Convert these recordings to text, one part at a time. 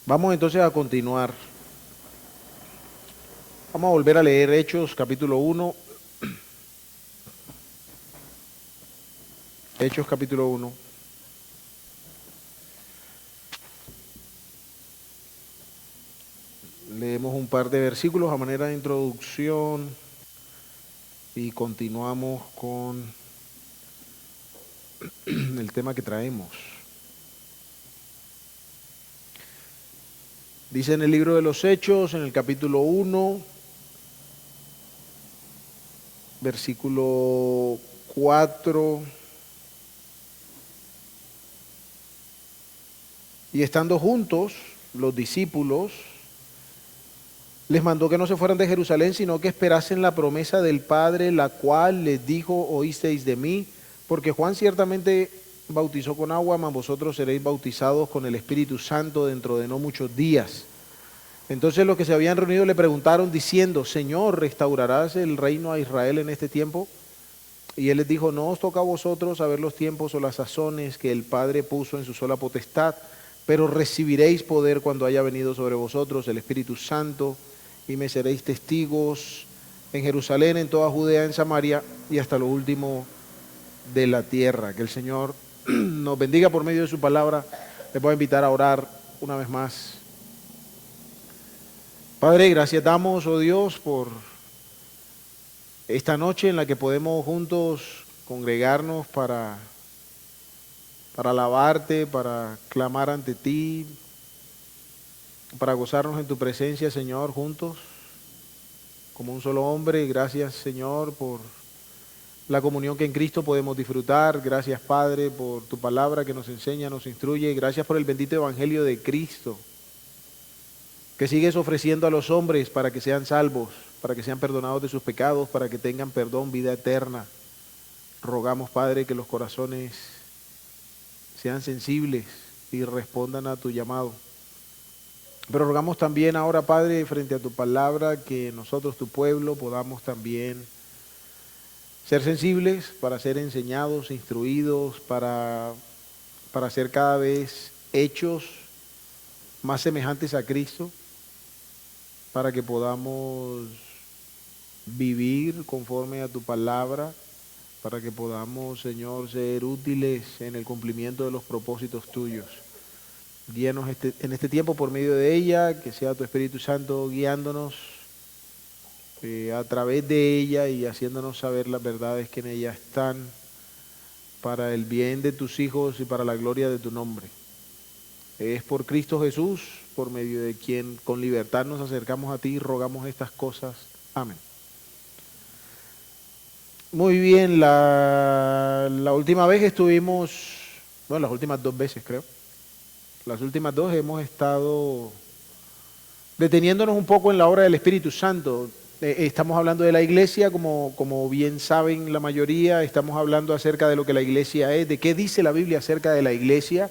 Vamos entonces a continuar. Vamos a volver a leer Hechos capítulo 1. Hechos capítulo 1. Leemos un par de versículos a manera de introducción y continuamos con el tema que traemos. Dice en el libro de los Hechos, en el capítulo 1, versículo 4, y estando juntos los discípulos, les mandó que no se fueran de Jerusalén, sino que esperasen la promesa del Padre, la cual les dijo: oísteis de mí, porque Juan ciertamente bautizó con agua, mas vosotros seréis bautizados con el Espíritu Santo dentro de no muchos días. Entonces los que se habían reunido le preguntaron diciendo: Señor, ¿restaurarás el reino a Israel en este tiempo? Y él les dijo: no os toca a vosotros saber los tiempos o las sazones que el Padre puso en su sola potestad, pero recibiréis poder cuando haya venido sobre vosotros el Espíritu Santo, y me seréis testigos en Jerusalén, en toda Judea, en Samaria y hasta lo último de la tierra. Que el Señor nos bendiga por medio de su palabra. Les voy a invitar a orar una vez más. Padre, gracias damos, oh Dios, por esta noche en la que podemos juntos congregarnos para alabarte, para clamar ante ti, para gozarnos en tu presencia, Señor, juntos, como un solo hombre. Gracias, Señor, por la comunión que en Cristo podemos disfrutar. Gracias, Padre, por tu palabra que nos enseña, nos instruye. Gracias por el bendito Evangelio de Cristo, que sigues ofreciendo a los hombres para que sean salvos, para que sean perdonados de sus pecados, para que tengan perdón, vida eterna. Rogamos, Padre, que los corazones sean sensibles y respondan a tu llamado. Pero rogamos también ahora, Padre, frente a tu palabra, que nosotros, tu pueblo, podamos también ser sensibles para ser enseñados, instruidos, para ser cada vez hechos más semejantes a Cristo, para que podamos vivir conforme a tu palabra, para que podamos, Señor, ser útiles en el cumplimiento de los propósitos tuyos. Guíanos en este tiempo por medio de ella, que sea tu Espíritu Santo guiándonos a través de ella y haciéndonos saber las verdades que en ella están, para el bien de tus hijos y para la gloria de tu nombre. Es por Cristo Jesús, por medio de quien con libertad nos acercamos a ti y rogamos estas cosas. Amén. Muy bien, la última vez estuvimos, bueno, las últimas 2 veces creo. Las últimas 2 hemos estado deteniéndonos un poco en la obra del Espíritu Santo. Estamos hablando de la iglesia, como bien saben la mayoría. Estamos hablando acerca de lo que la iglesia es, de qué dice la Biblia acerca de la iglesia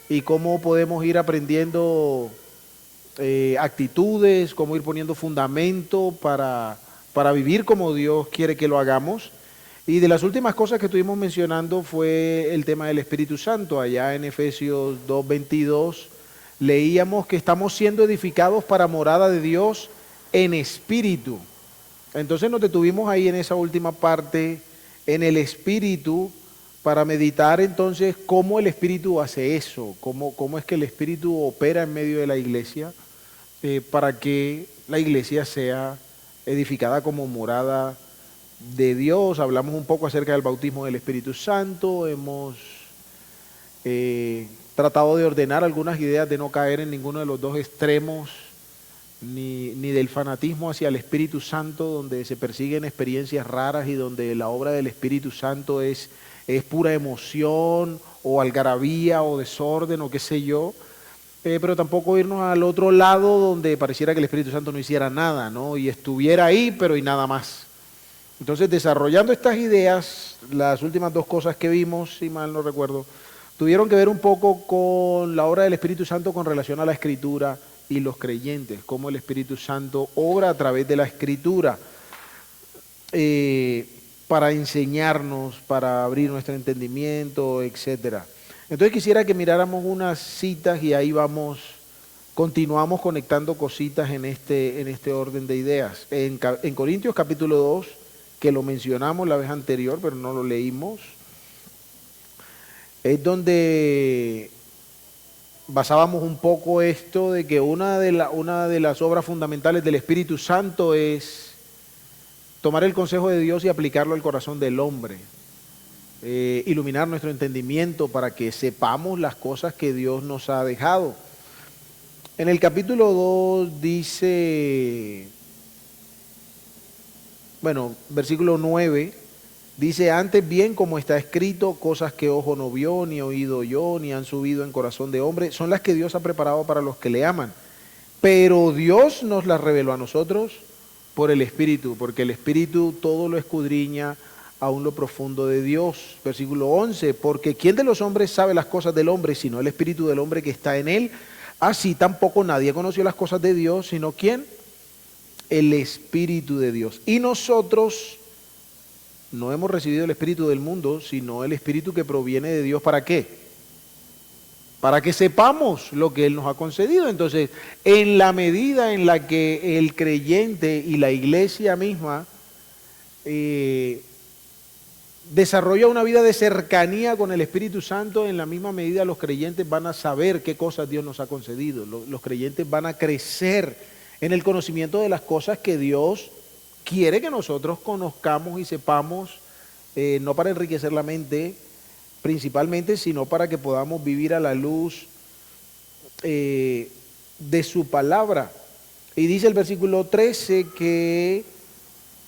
y cómo podemos ir aprendiendo actitudes, cómo ir poniendo fundamento para vivir como Dios quiere que lo hagamos. Y de las últimas cosas que estuvimos mencionando fue el tema del Espíritu Santo. Allá en Efesios 2:22 leíamos que estamos siendo edificados para morada de Dios en espíritu. Entonces nos detuvimos ahí en esa última parte, en el espíritu, para meditar entonces cómo el Espíritu hace eso, cómo es que el Espíritu opera en medio de la iglesia, para que la iglesia sea edificada como morada de Dios. Hablamos un poco acerca del bautismo del Espíritu Santo, hemos tratado de ordenar algunas ideas, de no caer en ninguno de los dos extremos, ni del fanatismo hacia el Espíritu Santo, donde se persiguen experiencias raras y donde la obra del Espíritu Santo es pura emoción o algarabía o desorden o qué sé yo. Pero tampoco irnos al otro lado donde pareciera que el Espíritu Santo no hiciera nada, ¿no? Y estuviera ahí, pero y nada más. Entonces, desarrollando estas ideas, las últimas 2 cosas que vimos, si mal no recuerdo, tuvieron que ver un poco con la obra del Espíritu Santo con relación a la Escritura y los creyentes, cómo el Espíritu Santo obra a través de la Escritura para enseñarnos, para abrir nuestro entendimiento, etcétera. Entonces quisiera que miráramos unas citas y ahí vamos continuamos conectando cositas en este orden de ideas. En Corintios capítulo 2, que lo mencionamos la vez anterior, pero no lo leímos, es donde basábamos un poco esto de que una de las obras fundamentales del Espíritu Santo es tomar el consejo de Dios y aplicarlo al corazón del hombre. Iluminar nuestro entendimiento para que sepamos las cosas que Dios nos ha dejado. En el capítulo 2 dice, versículo 9, dice, antes bien, como está escrito, cosas que ojo no vio, ni oído oyó, ni han subido en corazón de hombre, son las que Dios ha preparado para los que le aman. Pero Dios nos las reveló a nosotros por el Espíritu, porque el Espíritu todo lo escudriña aún lo profundo de Dios. Versículo 11, porque ¿quién de los hombres sabe las cosas del hombre, sino el Espíritu del hombre que está en él? Así tampoco nadie conoció las cosas de Dios, sino ¿quién? El Espíritu de Dios. Y nosotros no hemos recibido el Espíritu del mundo, sino el Espíritu que proviene de Dios. ¿Para qué? Para que sepamos lo que Él nos ha concedido. Entonces, en la medida en la que el creyente y la iglesia misma desarrolla una vida de cercanía con el Espíritu Santo, en la misma medida los creyentes van a saber qué cosas Dios nos ha concedido. Los creyentes van a crecer en el conocimiento de las cosas que Dios quiere que nosotros conozcamos y sepamos, no para enriquecer la mente principalmente, sino para que podamos vivir a la luz de su palabra. Y dice el versículo 13 que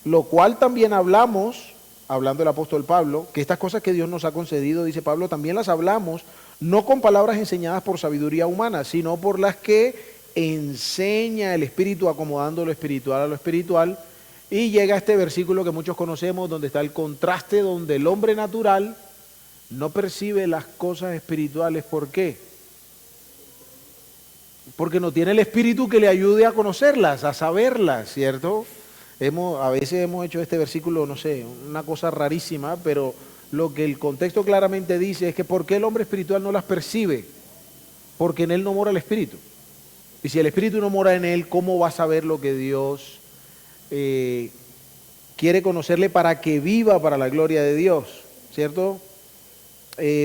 lo cual también hablamos, hablando el apóstol Pablo, que estas cosas que Dios nos ha concedido, dice Pablo, también las hablamos, no con palabras enseñadas por sabiduría humana, sino por las que enseña el Espíritu, acomodando lo espiritual a lo espiritual. Y llega este versículo que muchos conocemos, donde está el contraste, donde el hombre natural no percibe las cosas espirituales. ¿Por qué? Porque no tiene el Espíritu que le ayude a conocerlas, a saberlas, ¿cierto? A veces hemos hecho este versículo, no sé, una cosa rarísima, pero lo que el contexto claramente dice es que ¿por qué el hombre espiritual no las percibe? Porque en él no mora el Espíritu. Y si el Espíritu no mora en él, ¿cómo va a saber lo que Dios quiere conocerle para que viva para la gloria de Dios? ¿Cierto?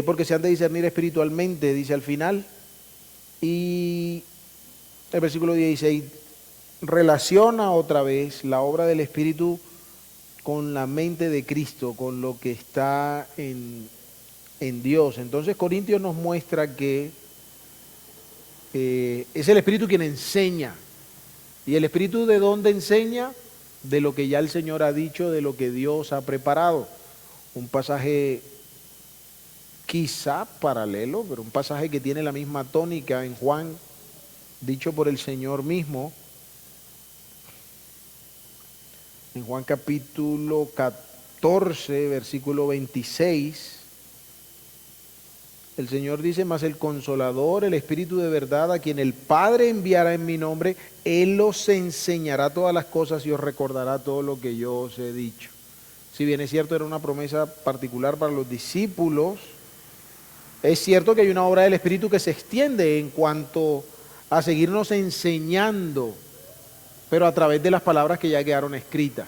Porque se han de discernir espiritualmente, dice al final. Y el versículo 16 relaciona otra vez la obra del Espíritu con la mente de Cristo, con lo que está en Dios. Entonces Corintios nos muestra que es el Espíritu quien enseña. ¿Y el Espíritu de dónde enseña? De lo que ya el Señor ha dicho, de lo que Dios ha preparado. Un pasaje quizá paralelo, pero un pasaje que tiene la misma tónica en Juan, dicho por el Señor mismo. En Juan capítulo 14, versículo 26, el Señor dice, mas el Consolador, el Espíritu de verdad, a quien el Padre enviará en mi nombre, Él os enseñará todas las cosas y os recordará todo lo que yo os he dicho. Si bien es cierto, era una promesa particular para los discípulos, es cierto que hay una obra del Espíritu que se extiende en cuanto a seguirnos enseñando, pero a través de las palabras que ya quedaron escritas.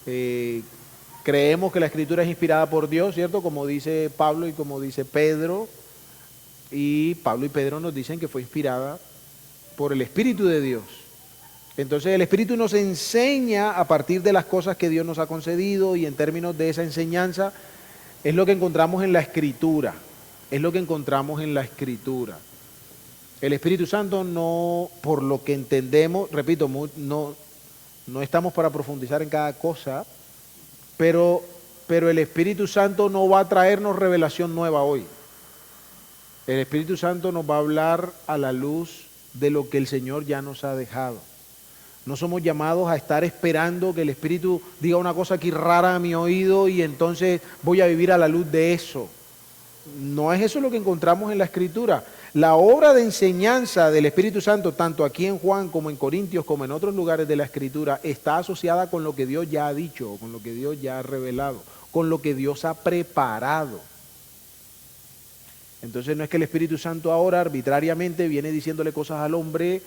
Creemos que la Escritura es inspirada por Dios, ¿cierto? Como dice Pablo y como dice Pedro. Y Pablo y Pedro nos dicen que fue inspirada por el Espíritu de Dios. Entonces el Espíritu nos enseña a partir de las cosas que Dios nos ha concedido, y en términos de esa enseñanza es lo que encontramos en la Escritura. Es lo que encontramos en la Escritura. El Espíritu Santo no, por lo que entendemos, repito, no estamos para profundizar en cada cosa, pero el Espíritu Santo no va a traernos revelación nueva hoy. El Espíritu Santo nos va a hablar a la luz de lo que el Señor ya nos ha dejado. No somos llamados a estar esperando que el Espíritu diga una cosa aquí rara a mi oído y entonces voy a vivir a la luz de eso. No es eso lo que encontramos en la Escritura. La obra de enseñanza del Espíritu Santo, tanto aquí en Juan como en Corintios, como en otros lugares de la Escritura, está asociada con lo que Dios ya ha dicho, con lo que Dios ya ha revelado, con lo que Dios ha preparado. Entonces no es que el Espíritu Santo ahora arbitrariamente viene diciéndole cosas al hombre,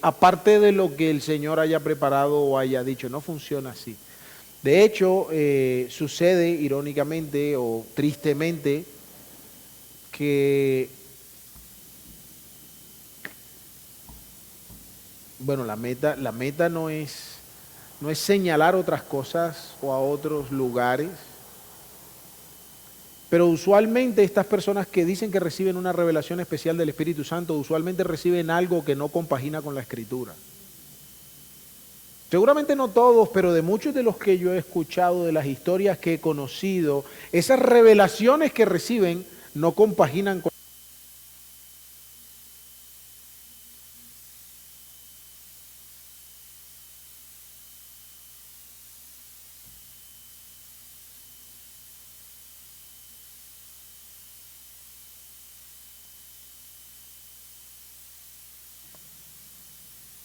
aparte de lo que el Señor haya preparado o haya dicho. No funciona así. De hecho, sucede irónicamente o tristemente que, bueno, la meta no es señalar otras cosas o a otros lugares, pero usualmente estas personas que dicen que reciben una revelación especial del Espíritu Santo, usualmente reciben algo que no compagina con la Escritura. Seguramente no todos, pero de muchos de los que yo he escuchado, de las historias que he conocido, esas revelaciones que reciben no compaginan con...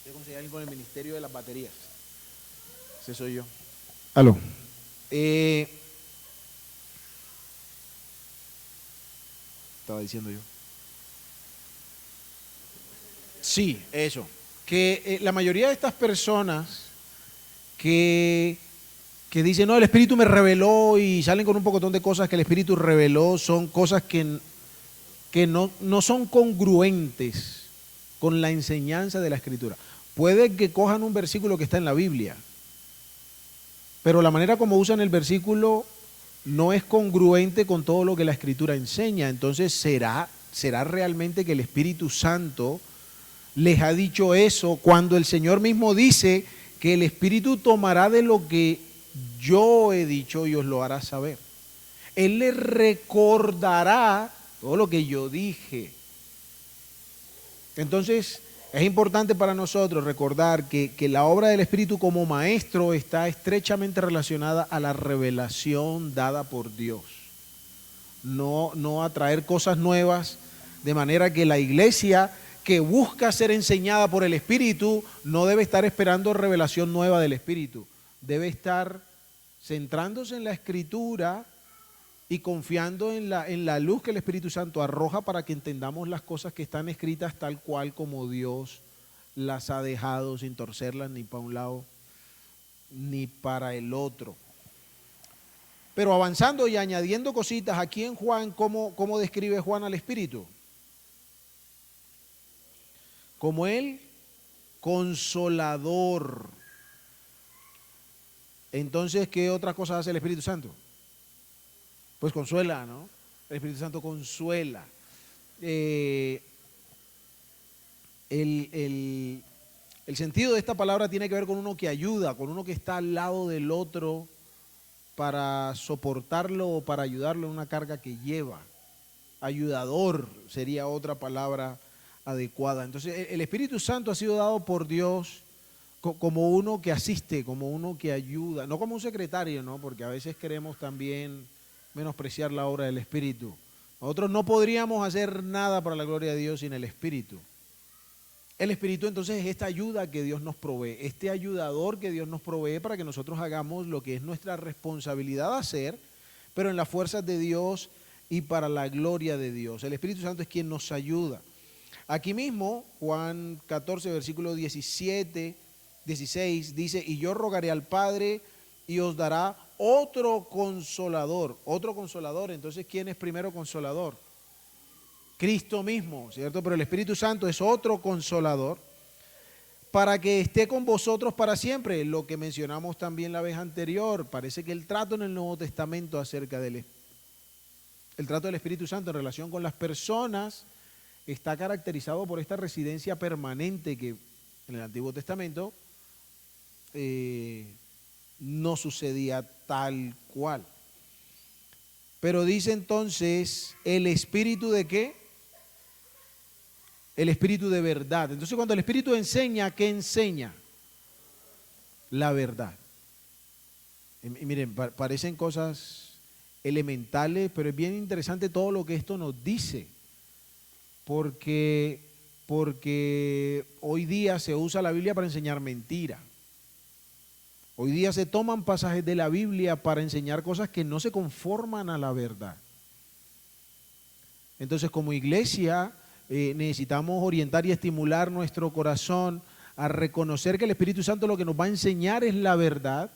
Yo conseguí a alguien con el ministerio de las baterías. Ese soy yo. Aló. Estaba diciendo yo. Sí, eso. Que la mayoría de estas personas que dicen, no, el Espíritu me reveló y salen con un pocotón de cosas que el Espíritu reveló, son cosas que no son congruentes con la enseñanza de la Escritura. Puede que cojan un versículo que está en la Biblia, pero la manera como usan el versículo no es congruente con todo lo que la Escritura enseña. Entonces, ¿será realmente que el Espíritu Santo les ha dicho eso cuando el Señor mismo dice que el Espíritu tomará de lo que yo he dicho y os lo hará saber? Él les recordará todo lo que yo dije. Entonces, es importante para nosotros recordar que la obra del Espíritu como maestro está estrechamente relacionada a la revelación dada por Dios. No a traer cosas nuevas, de manera que la iglesia que busca ser enseñada por el Espíritu no debe estar esperando revelación nueva del Espíritu. Debe estar centrándose en la Escritura y confiando en la luz que el Espíritu Santo arroja para que entendamos las cosas que están escritas tal cual como Dios las ha dejado, sin torcerlas ni para un lado ni para el otro. Pero avanzando y añadiendo cositas, aquí en Juan, ¿cómo describe Juan al Espíritu? Como el consolador. Entonces, ¿qué otras cosas hace el Espíritu Santo? Pues consuela, ¿no? El Espíritu Santo consuela. El sentido de esta palabra tiene que ver con uno que ayuda, con uno que está al lado del otro para soportarlo o para ayudarlo en una carga que lleva. Ayudador sería otra palabra adecuada. Entonces, el Espíritu Santo ha sido dado por Dios como uno que asiste, como uno que ayuda, no como un secretario, ¿no? Porque a veces queremos también menospreciar la obra del Espíritu. Nosotros no podríamos hacer nada para la gloria de Dios sin el Espíritu. El Espíritu entonces es esta ayuda que Dios nos provee, este ayudador que Dios nos provee para que nosotros hagamos lo que es nuestra responsabilidad hacer, pero en las fuerzas de Dios y para la gloria de Dios. El Espíritu Santo es quien nos ayuda. Aquí mismo, Juan 14, versículo 17, 16, dice, y yo rogaré al Padre y os dará otro consolador. Otro consolador, entonces, ¿quién es primero consolador? Cristo mismo, ¿cierto? Pero el Espíritu Santo es otro consolador para que esté con vosotros para siempre. Lo que mencionamos también la vez anterior, parece que el trato en el Nuevo Testamento acerca el trato del Espíritu Santo en relación con las personas está caracterizado por esta residencia permanente que en el Antiguo Testamento no sucedía tal cual. Pero dice entonces, ¿el Espíritu de qué? El Espíritu de verdad. Entonces cuando el Espíritu enseña, ¿qué enseña? La verdad. Y miren, parecen cosas elementales, pero es bien interesante todo lo que esto nos dice. Porque hoy día se usa la Biblia para enseñar mentira. Hoy día se toman pasajes de la Biblia para enseñar cosas que no se conforman a la verdad. Entonces, como iglesia, necesitamos orientar y estimular nuestro corazón a reconocer que el Espíritu Santo lo que nos va a enseñar es la verdad,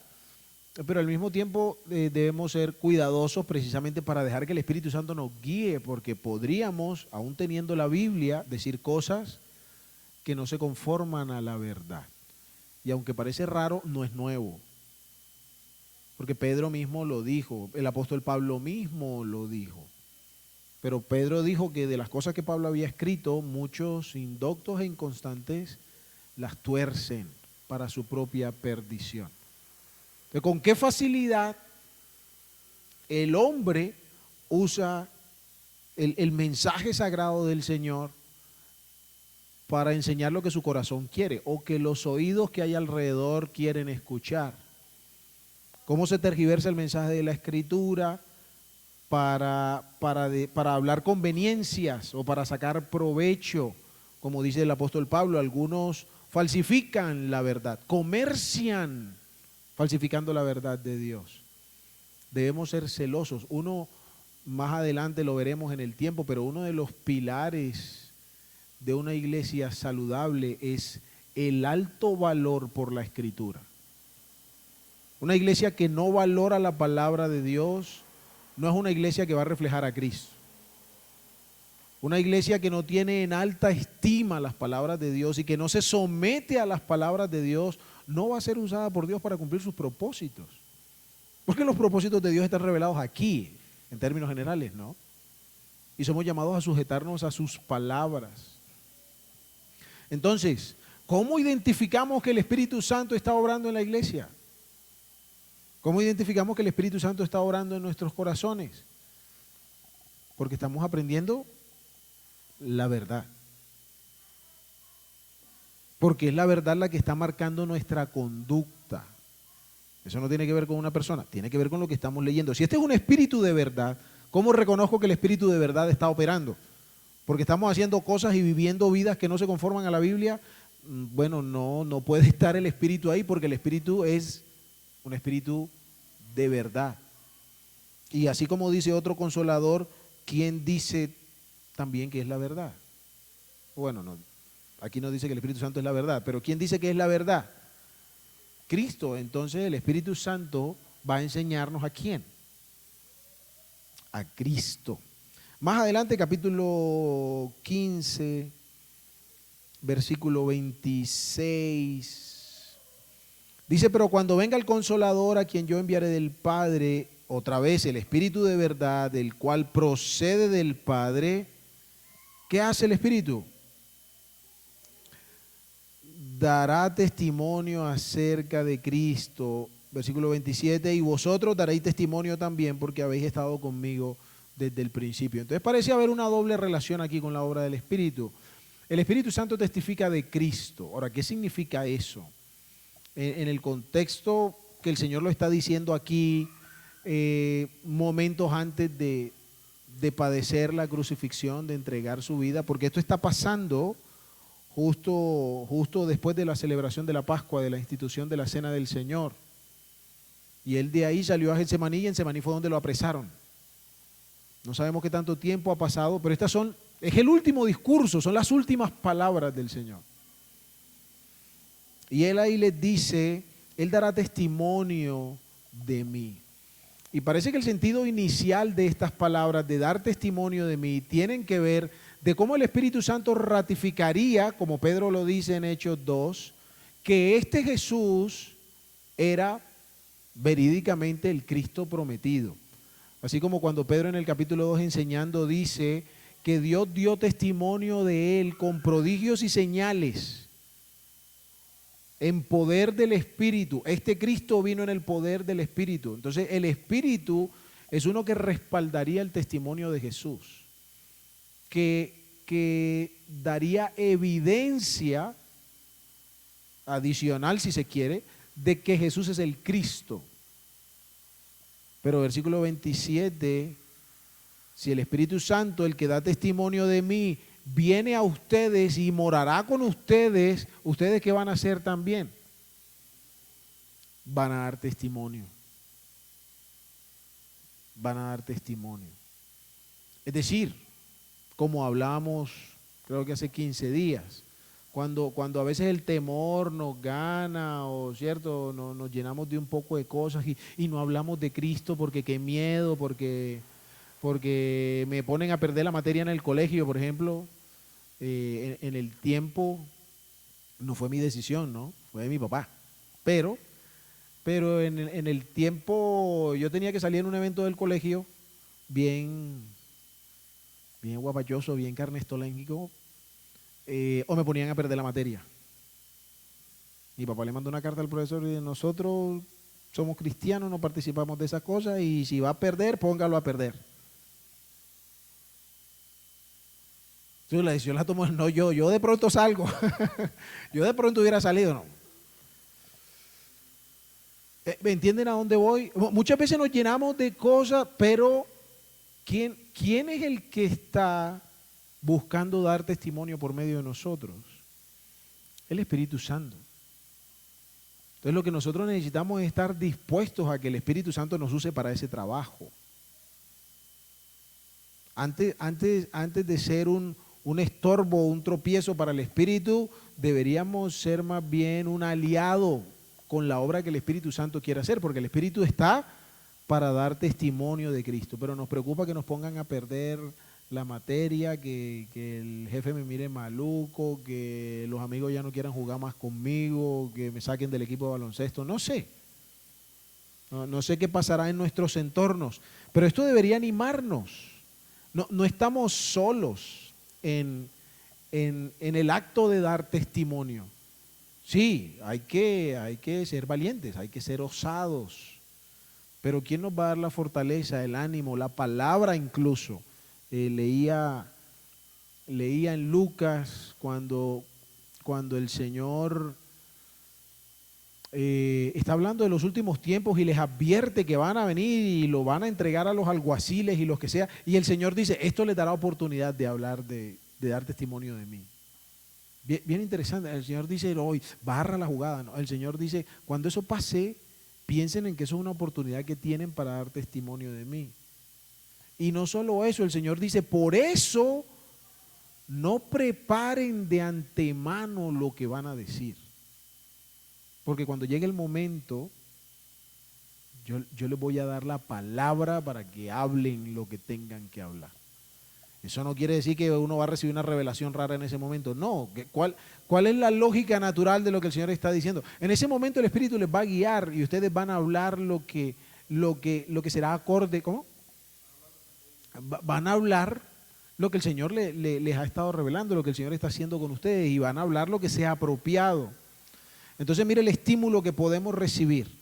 pero al mismo tiempo debemos ser cuidadosos precisamente para dejar que el Espíritu Santo nos guíe, porque podríamos, aún teniendo la Biblia, decir cosas que no se conforman a la verdad. Y aunque parece raro, no es nuevo. Porque Pedro mismo lo dijo, el apóstol Pablo mismo lo dijo. Pero Pedro dijo que de las cosas que Pablo había escrito, muchos indoctos e inconstantes las tuercen para su propia perdición. Entonces, ¿con qué facilidad el hombre usa el mensaje sagrado del Señor para enseñar lo que su corazón quiere o que los oídos que hay alrededor quieren escuchar? ¿Cómo se tergiversa el mensaje de la Escritura para hablar conveniencias o para sacar provecho? Como dice el apóstol Pablo, algunos falsifican la verdad, comercian falsificando la verdad de Dios. Debemos ser celosos. Uno, más adelante lo veremos en el tiempo, pero uno de los pilares de una iglesia saludable es el alto valor por la Escritura. Una iglesia que no valora la palabra de Dios no es una iglesia que va a reflejar a Cristo. Una iglesia que no tiene en alta estima las palabras de Dios y que no se somete a las palabras de Dios no va a ser usada por Dios para cumplir sus propósitos. Porque los propósitos de Dios están revelados aquí, en términos generales, ¿no? Y somos llamados a sujetarnos a sus palabras. Entonces, ¿cómo identificamos que el Espíritu Santo está obrando en la iglesia? ¿Cómo identificamos que el Espíritu Santo está obrando en nuestros corazones? Porque estamos aprendiendo la verdad. Porque es la verdad la que está marcando nuestra conducta. Eso no tiene que ver con una persona, tiene que ver con lo que estamos leyendo. Si este es un espíritu de verdad, ¿cómo reconozco que el espíritu de verdad está operando? Porque estamos haciendo cosas y viviendo vidas que no se conforman a la Biblia. Bueno, no puede estar el espíritu ahí, porque el espíritu es un espíritu de verdad. Y así como dice otro consolador, ¿quién dice también que es la verdad? Bueno, no, aquí no dice que el Espíritu Santo es la verdad, pero ¿quién dice que es la verdad? Cristo. Entonces el Espíritu Santo va a enseñarnos ¿a quién? A Cristo. Más adelante, capítulo 15, versículo 26. Dice, pero cuando venga el Consolador, a quien yo enviaré del Padre, otra vez el Espíritu de verdad, el cual procede del Padre, ¿qué hace el Espíritu? Dará testimonio acerca de Cristo. Versículo 27, y vosotros daréis testimonio también porque habéis estado conmigo desde el principio. Entonces parece haber una doble relación aquí con la obra del Espíritu. El Espíritu Santo testifica de Cristo. Ahora, ¿qué significa eso? En el contexto que el Señor lo está diciendo aquí, momentos antes de padecer la crucifixión, de entregar su vida, porque esto está pasando justo después de la celebración de la Pascua, de la institución de la Cena del Señor. Y él de ahí salió a Getsemaní, y en Getsemaní fue donde lo apresaron. No sabemos qué tanto tiempo ha pasado, pero es el último discurso, son las últimas palabras del Señor. Y él ahí les dice, él dará testimonio de mí. Y parece que el sentido inicial de estas palabras, de dar testimonio de mí, tienen que ver de cómo el Espíritu Santo ratificaría, como Pedro lo dice en Hechos 2, que este Jesús era verídicamente el Cristo prometido. Así como cuando Pedro en el capítulo 2 enseñando dice que Dios dio testimonio de él con prodigios y señales en poder del Espíritu. Este Cristo vino en el poder del Espíritu. Entonces el Espíritu es uno que respaldaría el testimonio de Jesús, que daría evidencia adicional, si se quiere, de que Jesús es el Cristo. Pero versículo 27, si el Espíritu Santo, el que da testimonio de mí, viene a ustedes y morará con ustedes, ¿ustedes qué van a hacer también? Van a dar testimonio. Van a dar testimonio. Es decir, como hablábamos, creo que hace 15 días. Cuando a veces el temor nos gana, o cierto, nos llenamos de un poco de cosas y no hablamos de Cristo porque qué miedo, porque me ponen a perder la materia en el colegio, por ejemplo, en el tiempo, no fue mi decisión, ¿no? Fue de mi papá. Pero en el tiempo yo tenía que salir en un evento del colegio bien, bien guapachoso, bien carnestoléngico, o me ponían a perder la materia. Mi papá le mandó una carta al profesor y dice, nosotros somos cristianos, no participamos de esas cosas y si va a perder, póngalo a perder. Entonces la decisión la tomó, no yo de pronto salgo, yo de pronto hubiera salido, no. ¿Me entienden a dónde voy? Muchas veces nos llenamos de cosas, pero ¿quién es el que está buscando dar testimonio por medio de nosotros? El Espíritu Santo. Entonces lo que nosotros necesitamos es estar dispuestos a que el Espíritu Santo nos use para ese trabajo. Antes de ser un estorbo, un tropiezo para el Espíritu, deberíamos ser más bien un aliado con la obra que el Espíritu Santo quiere hacer, porque el Espíritu está para dar testimonio de Cristo, pero nos preocupa que nos pongan a perder la materia, que el jefe me mire maluco, que los amigos ya no quieran jugar más conmigo, que me saquen del equipo de baloncesto, no sé. No sé qué pasará en nuestros entornos, pero esto debería animarnos. No estamos solos en el acto de dar testimonio. Sí, hay que ser valientes, hay que ser osados, pero ¿quién nos va a dar la fortaleza, el ánimo, la palabra incluso? Leía en Lucas cuando el Señor está hablando de los últimos tiempos y les advierte que van a venir y lo van a entregar a los alguaciles y los que sea, y el Señor dice, esto les dará oportunidad de hablar, de dar testimonio de mí. Bien interesante, el Señor dice hoy, barra la jugada, ¿no? El Señor dice, cuando eso pase, piensen en que eso es una oportunidad que tienen para dar testimonio de mí. Y no solo eso, el Señor dice, por eso no preparen de antemano lo que van a decir. Porque cuando llegue el momento, yo les voy a dar la palabra para que hablen lo que tengan que hablar. Eso no quiere decir que uno va a recibir una revelación rara en ese momento. No, ¿cuál es la lógica natural de lo que el Señor está diciendo? En ese momento el Espíritu les va a guiar y ustedes van a hablar lo que será acorde. ¿Cómo? Van a hablar lo que el Señor les ha estado revelando, lo que el Señor está haciendo con ustedes, y van a hablar lo que sea apropiado. Entonces mire el estímulo que podemos recibir.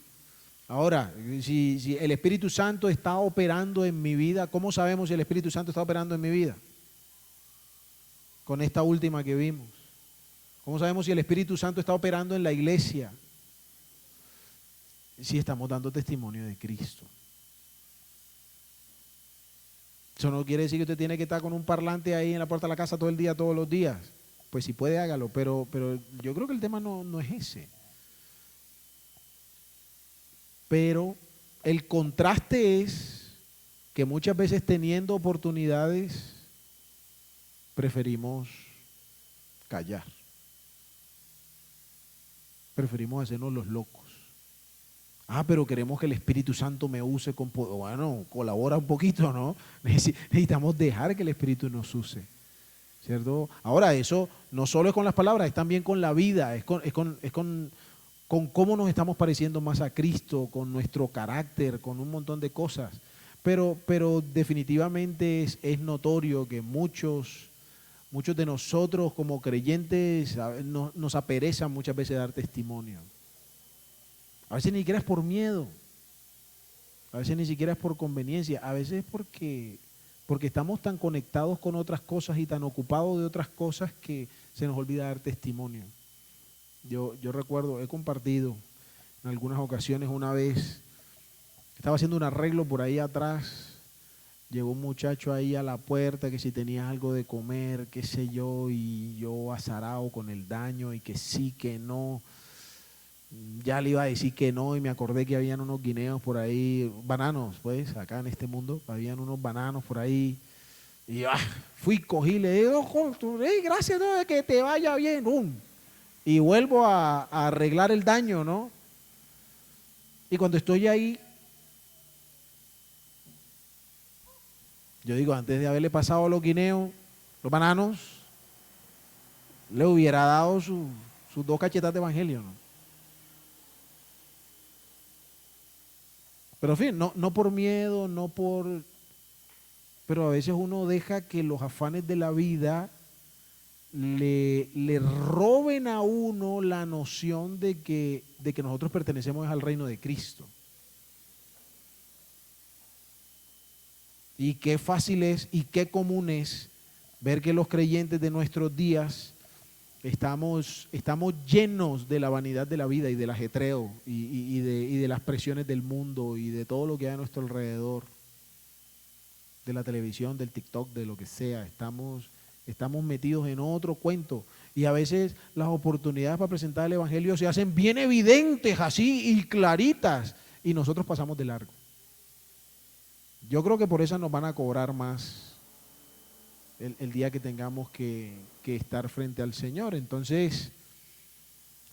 Ahora, si el Espíritu Santo está operando en mi vida, ¿cómo sabemos si el Espíritu Santo está operando en mi vida? Con esta última que vimos. ¿Cómo sabemos si el Espíritu Santo está operando en la iglesia? Si estamos dando testimonio de Cristo. Eso no quiere decir que usted tiene que estar con un parlante ahí en la puerta de la casa todo el día, todos los días. Pues si puede, hágalo, pero yo creo que el tema no es ese. Pero el contraste es que muchas veces teniendo oportunidades preferimos callar. Preferimos hacernos los locos. Pero queremos que el Espíritu Santo me use con poder. Bueno, colabora un poquito, ¿no? Necesitamos dejar que el Espíritu nos use, ¿cierto? Ahora, eso no solo es con las palabras, es también con la vida, es con cómo nos estamos pareciendo más a Cristo, con nuestro carácter, con un montón de cosas. Pero definitivamente es notorio que muchos de nosotros como creyentes nos aperezan muchas veces dar testimonio. A veces ni siquiera es por miedo, a veces ni siquiera es por conveniencia, a veces es porque estamos tan conectados con otras cosas y tan ocupados de otras cosas que se nos olvida dar testimonio. Yo recuerdo, he compartido en algunas ocasiones, una vez estaba haciendo un arreglo por ahí atrás, llegó un muchacho ahí a la puerta que si tenía algo de comer, qué sé yo, y yo azarado con el daño y que sí, que no. Ya le iba a decir que no y me acordé que habían unos guineos por ahí, bananos pues, acá en este mundo, habían unos bananos por ahí. Y fui, cogí, le digo, hey, gracias, ¿no? Que te vaya bien. Y vuelvo a arreglar el daño, ¿no? Y cuando estoy ahí, yo digo, antes de haberle pasado los guineos, los bananos, le hubiera dado sus 2 cachetas de evangelio, ¿no? Pero en fin, no por miedo, no por... Pero a veces uno deja que los afanes de la vida le roben a uno la noción de que nosotros pertenecemos al reino de Cristo. Y qué fácil es y qué común es ver que los creyentes de nuestros días estamos llenos de la vanidad de la vida y del ajetreo y de las presiones del mundo y de todo lo que hay a nuestro alrededor, de la televisión, del TikTok, de lo que sea. Estamos metidos en otro cuento y a veces las oportunidades para presentar el evangelio se hacen bien evidentes así y claritas y nosotros pasamos de largo. Yo creo que por eso nos van a cobrar más el día que tengamos que estar frente al Señor. Entonces,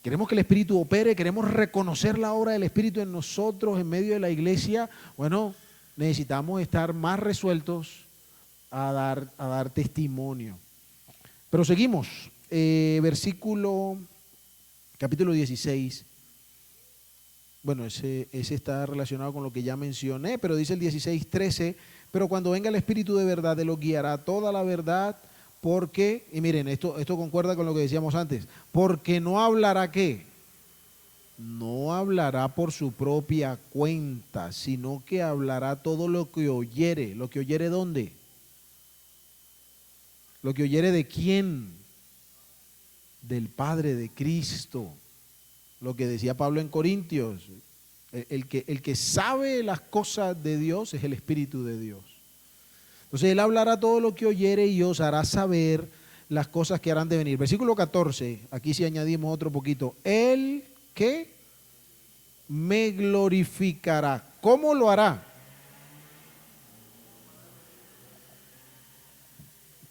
queremos que el Espíritu opere, queremos reconocer la obra del Espíritu en nosotros, en medio de la iglesia. Bueno, necesitamos estar más resueltos a dar testimonio. Pero seguimos, capítulo 16. Bueno, ese está relacionado con lo que ya mencioné, pero dice el 16:13, pero cuando venga el Espíritu de verdad, Él los guiará toda la verdad, porque, y miren, esto concuerda con lo que decíamos antes, porque no hablará ¿qué? No hablará por su propia cuenta, sino que hablará todo lo que oyere. ¿Lo que oyere dónde? ¿Lo que oyere de quién? Del Padre, de Cristo. Lo que decía Pablo en Corintios, el que sabe las cosas de Dios es el Espíritu de Dios. Entonces Él hablará todo lo que oyere y os hará saber las cosas que harán de venir. Versículo 14, aquí sí añadimos otro poquito. Él que me glorificará. ¿Cómo lo hará?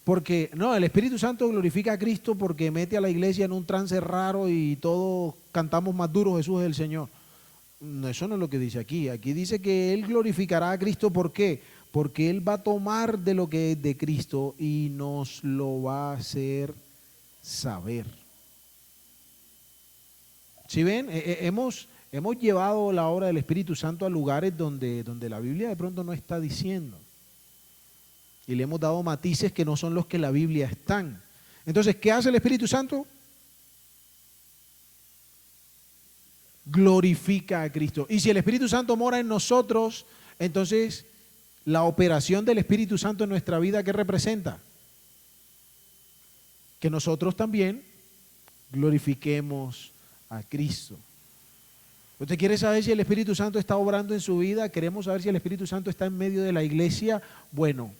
Porque, no, el Espíritu Santo glorifica a Cristo porque mete a la iglesia en un trance raro y todos cantamos más duro, Jesús es el Señor. No, eso no es lo que dice aquí. Aquí dice que Él glorificará a Cristo. ¿Por qué? Porque Él va a tomar de lo que es de Cristo y nos lo va a hacer saber. ¿Sí ven? Hemos llevado la obra del Espíritu Santo a lugares donde la Biblia de pronto no está diciendo. Y le hemos dado matices que no son los que en la Biblia están. Entonces, ¿qué hace el Espíritu Santo? Glorifica a Cristo. Y si el Espíritu Santo mora en nosotros, entonces la operación del Espíritu Santo en nuestra vida, ¿qué representa? Que nosotros también glorifiquemos a Cristo. ¿Usted quiere saber si el Espíritu Santo está obrando en su vida? ¿Queremos saber si el Espíritu Santo está en medio de la iglesia? Bueno,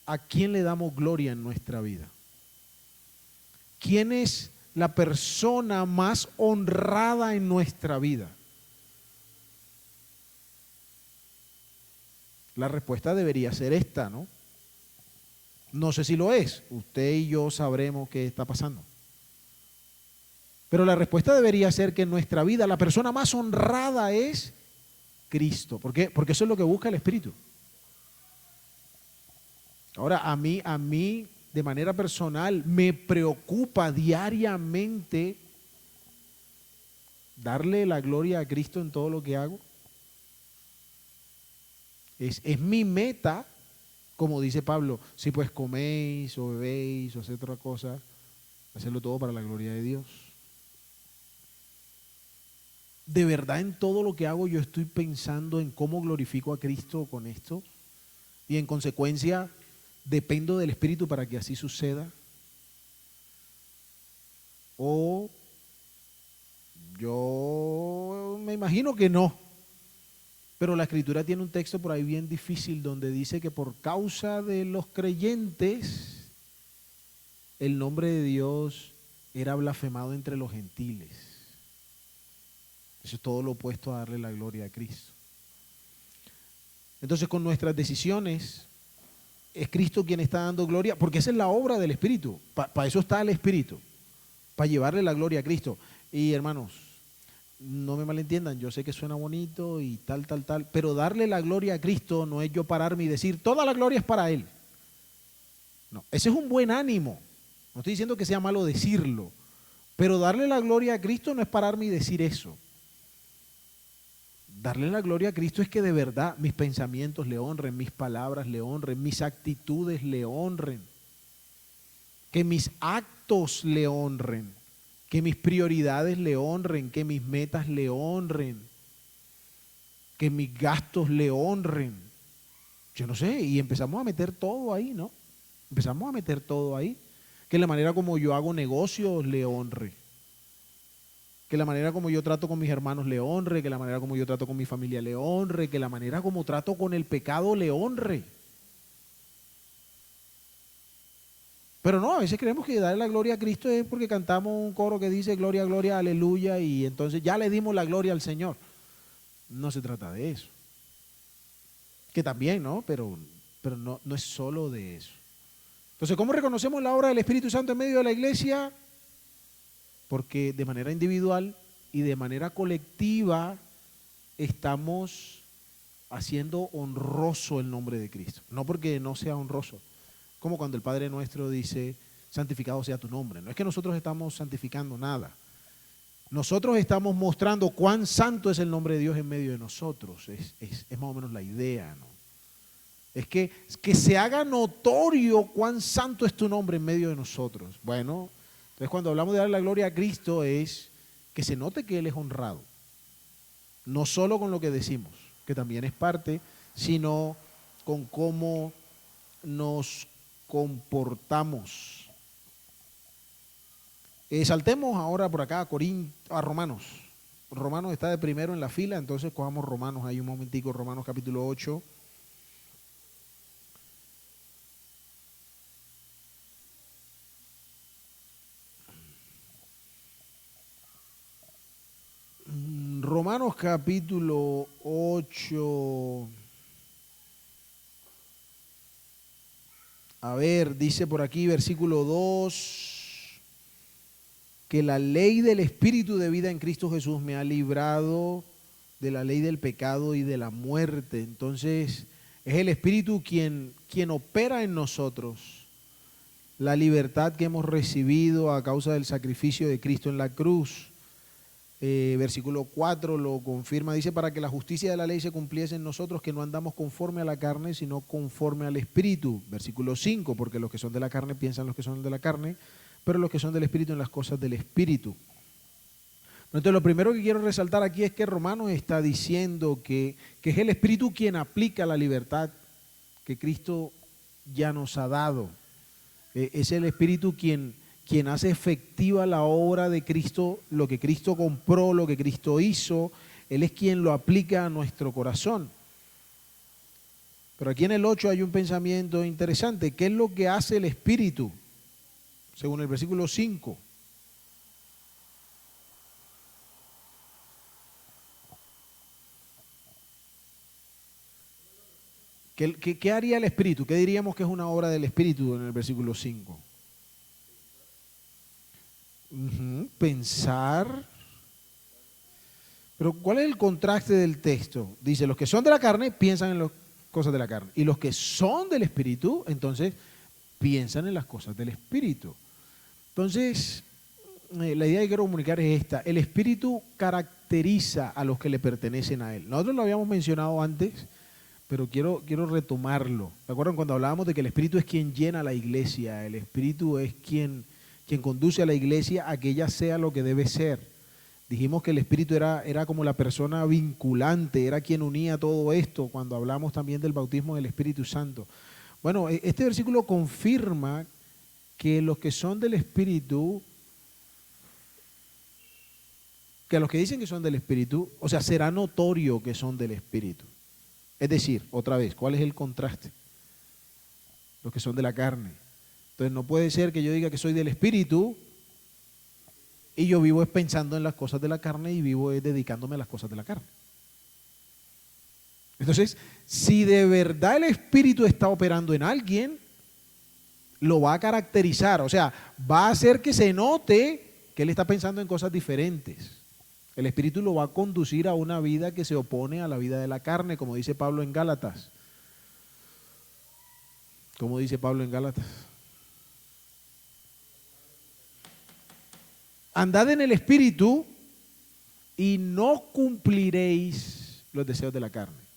¿a quién le damos gloria en nuestra vida? ¿Quién es la persona más honrada en nuestra vida? La respuesta debería ser esta, ¿no? No sé si lo es. Usted y yo sabremos qué está pasando. Pero la respuesta debería ser que en nuestra vida la persona más honrada es Cristo. ¿Por qué? Porque eso es lo que busca el Espíritu. Ahora, a mí, de manera personal, me preocupa diariamente darle la gloria a Cristo en todo lo que hago. Es mi meta, como dice Pablo, si pues coméis o bebéis o hacéis otra cosa, hacerlo todo para la gloria de Dios. De verdad, en todo lo que hago yo estoy pensando en cómo glorifico a Cristo con esto y en consecuencia dependo del Espíritu para que así suceda. O yo me imagino que no. Pero la Escritura tiene un texto por ahí bien difícil donde dice que por causa de los creyentes el nombre de Dios era blasfemado entre los gentiles. Eso es todo lo opuesto a darle la gloria a Cristo. Entonces, con nuestras decisiones es Cristo quien está dando gloria, porque esa es la obra del Espíritu. Para eso está el Espíritu, para llevarle la gloria a Cristo. Y hermanos, no me malentiendan, yo sé que suena bonito y tal, pero darle la gloria a Cristo no es yo pararme y decir, toda la gloria es para Él. No, ese es un buen ánimo. No estoy diciendo que sea malo decirlo, pero darle la gloria a Cristo no es pararme y decir eso. Darle la gloria a Cristo es que de verdad mis pensamientos le honren, mis palabras le honren, mis actitudes le honren, que mis actos le honren, que mis prioridades le honren, que mis metas le honren, que mis gastos le honren. Yo no sé, y empezamos a meter todo ahí, ¿no? Empezamos a meter todo ahí. Que la manera como yo hago negocios le honre. Que la manera como yo trato con mis hermanos le honre, que la manera como yo trato con mi familia le honre, que la manera como trato con el pecado le honre. Pero no, a veces creemos que darle la gloria a Cristo es porque cantamos un coro que dice gloria, gloria, aleluya, y entonces ya le dimos la gloria al Señor. No se trata de eso. Que también, ¿no? Pero no es solo de eso. Entonces, ¿cómo reconocemos la obra del Espíritu Santo en medio de la iglesia? Porque de manera individual y de manera colectiva estamos haciendo honroso el nombre de Cristo. No porque no sea honroso, como cuando el Padre Nuestro dice, santificado sea tu nombre. No es que nosotros estamos santificando nada. Nosotros estamos mostrando cuán santo es el nombre de Dios en medio de nosotros. Es más o menos la idea, ¿no? Es que se haga notorio cuán santo es tu nombre en medio de nosotros. Bueno, entonces cuando hablamos de dar la gloria a Cristo es que se note que Él es honrado. No solo con lo que decimos, que también es parte, sino con cómo nos comportamos. Saltemos ahora por acá a Romanos. Romanos está de primero en la fila, entonces cojamos Romanos ahí un momentico, Romanos capítulo 8. Romanos capítulo 8. A ver, dice por aquí versículo 2, que la ley del Espíritu de vida en Cristo Jesús me ha librado de la ley del pecado y de la muerte. Entonces, es el Espíritu quien opera en nosotros la libertad que hemos recibido a causa del sacrificio de Cristo en la cruz. Versículo 4 lo confirma, dice, para que la justicia de la ley se cumpliese en nosotros, que no andamos conforme a la carne, sino conforme al Espíritu. Versículo 5, porque los que son de la carne piensan los que son de la carne, pero los que son del Espíritu en las cosas del Espíritu. Entonces lo primero que quiero resaltar aquí es que Romanos está diciendo que es el Espíritu quien aplica la libertad que Cristo ya nos ha dado. Es el Espíritu quien hace efectiva la obra de Cristo, lo que Cristo compró, lo que Cristo hizo. Él es quien lo aplica a nuestro corazón. Pero aquí en el 8 hay un pensamiento interesante. ¿Qué es lo que hace el Espíritu? Según el versículo 5. ¿Qué haría el Espíritu? ¿Qué diríamos que es una obra del Espíritu en el versículo 5? Pensar. Pero ¿cuál es el contraste del texto? Dice, los que son de la carne piensan en las cosas de la carne. Y los que son del Espíritu, entonces, piensan en las cosas del Espíritu. Entonces, la idea que quiero comunicar es esta. El Espíritu caracteriza a los que le pertenecen a Él. Nosotros lo habíamos mencionado antes, pero quiero retomarlo. ¿Se acuerdan cuando hablábamos de que el Espíritu es quien llena la iglesia? El Espíritu es quien conduce a la iglesia a que ella sea lo que debe ser. Dijimos que el Espíritu era como la persona vinculante, era quien unía todo esto cuando hablamos también del bautismo del Espíritu Santo. Bueno, este versículo confirma que los que son del Espíritu, que a los que dicen que son del Espíritu, o sea, será notorio que son del Espíritu. Es decir, otra vez, ¿cuál es el contraste? Los que son de la carne. Entonces no puede ser que yo diga que soy del Espíritu y yo vivo pensando en las cosas de la carne y vivo dedicándome a las cosas de la carne. Entonces, si de verdad el Espíritu está operando en alguien, lo va a caracterizar, o sea, va a hacer que se note que él está pensando en cosas diferentes. El Espíritu lo va a conducir a una vida que se opone a la vida de la carne, como dice Pablo en Gálatas. ¿Cómo dice Pablo en Gálatas? Andad en el Espíritu y no cumpliréis los deseos de la carne.